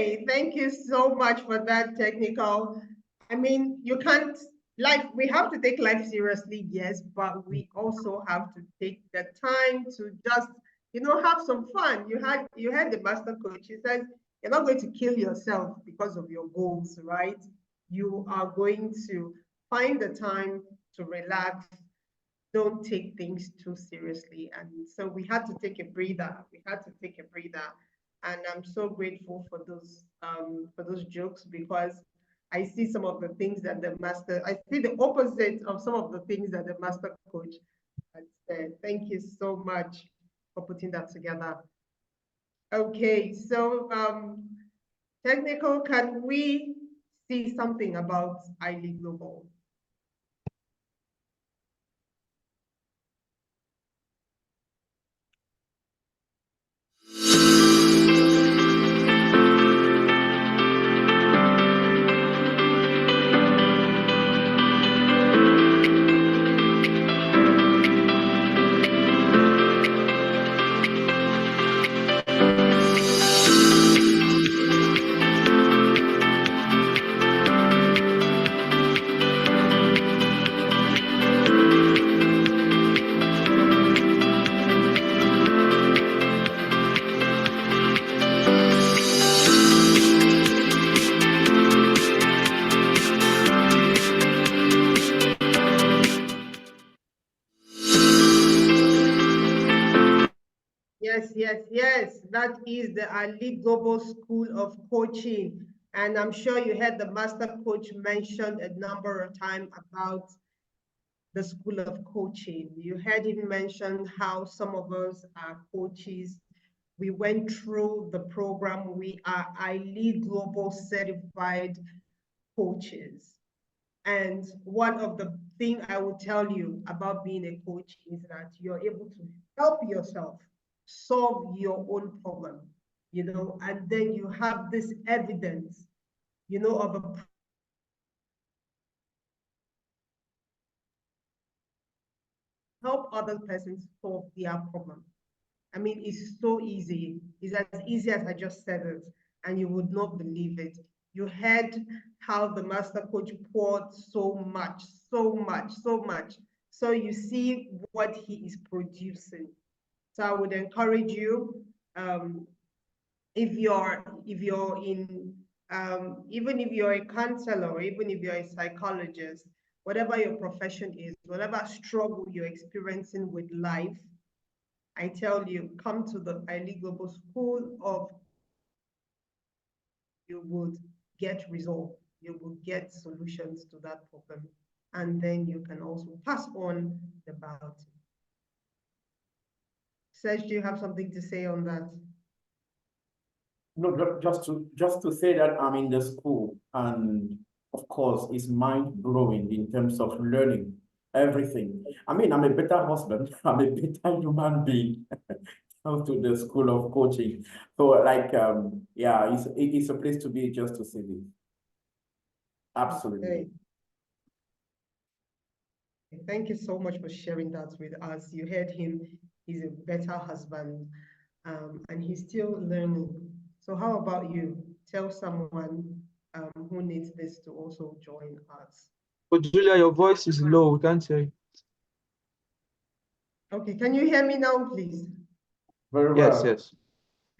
Okay, thank you so much for that technical. I mean, you can't, life, we have to take life seriously, yes, but we also have to take the time to just, have some fun. You had the master coach. He says, you're not going to kill yourself because of your goals, right? You are going to find the time to relax. Don't take things too seriously. And so we had to take a breather. We had to take a breather. And I'm so grateful for those jokes, because I see some of the things that I see the opposite of some of the things that the master coach had said. Thank you so much for putting that together. Okay, so technical, can we see something about iLead Global? Yes, yes, yes. That is the iLead Global School of Coaching. And I'm sure you heard the master coach mentioned a number of times about the School of Coaching. You heard him mention how some of us are coaches. We went through the program. We are iLead Global certified coaches. And one of the things I will tell you about being a coach is that you're able to help yourself solve your own problem, and then you have this evidence, of a help other persons solve their problem. I mean, it's so easy. It's as easy as I just said it, and you would not believe it. You heard how the master coach poured so much, so much, so much. So you see what he is producing. So I would encourage you, if you're in, even if you're a counselor, or even if you're a psychologist, whatever your profession is, whatever struggle you're experiencing with life, I tell you, come to the iLead Global School of, you would get resolve, you will get solutions to that problem, and then you can also pass on the bounty. Serge, do you have something to say on that? No, just to say that I'm in the school, and of course, it's mind-blowing in terms of learning everything. I mean, I'm a better husband, I'm a better human being thanks to the School of Coaching. So, like, yeah, it's a place to be, just to say this. Absolutely. Okay. Thank you so much for sharing that with us. You heard him, he's a better husband, and he's still learning. So how about you? Tell someone who needs this to also join us. But Julia, your voice is low. We can't hear you. Okay, can you hear me now, please? Very Yes, well. yes.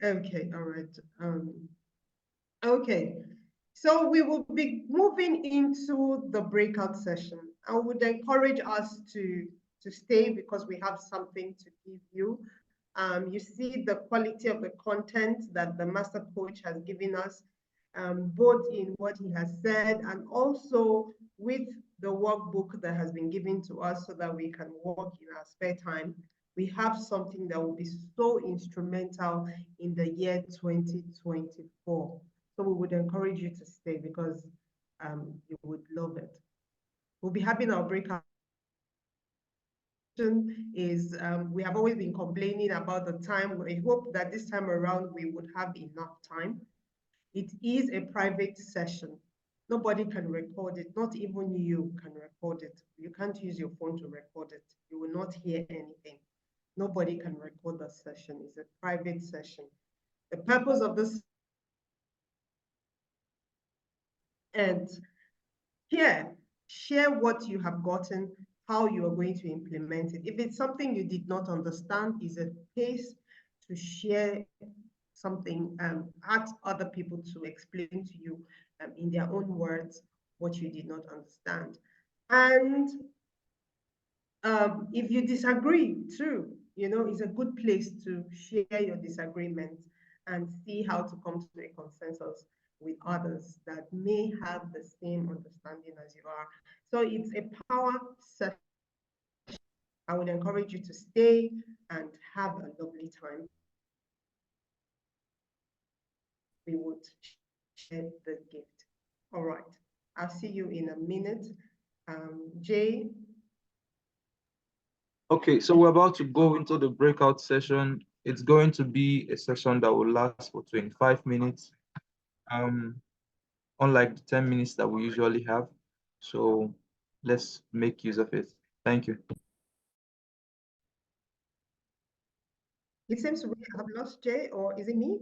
Okay, all right. Okay, so we will be moving into the breakout session. I would encourage us to stay, because we have something to give you. You see the quality of the content that the master coach has given us, both in what he has said and also with the workbook that has been given to us so that we can work in our spare time. We have something that will be so instrumental in the year 2024. So we would encourage you to stay, because you would love it. We'll be having our breakout is we have always been complaining about the time. I hope that this time around we would have enough time. It is a private session. Nobody can record it. Not even you can record it. You can't use your phone to record it. You will not hear anything. Nobody can record the session. It's a private session. The purpose of this And share what you have gotten, how you are going to implement it. If it's something you did not understand, is a place to share something, ask other people to explain to you in their own words what you did not understand. And if you disagree too, it's a good place to share your disagreements and see how to come to a consensus with others that may have the same understanding as you are. So it's a power session. I would encourage you to stay and have a lovely time. We would share the gift. All right. I'll see you in a minute. Jay. Okay, so we're about to go into the breakout session. It's going to be a session that will last for 25 minutes, unlike the 10 minutes that we usually have. So let's make use of it. Thank you. It seems we have lost Jay, or is it me?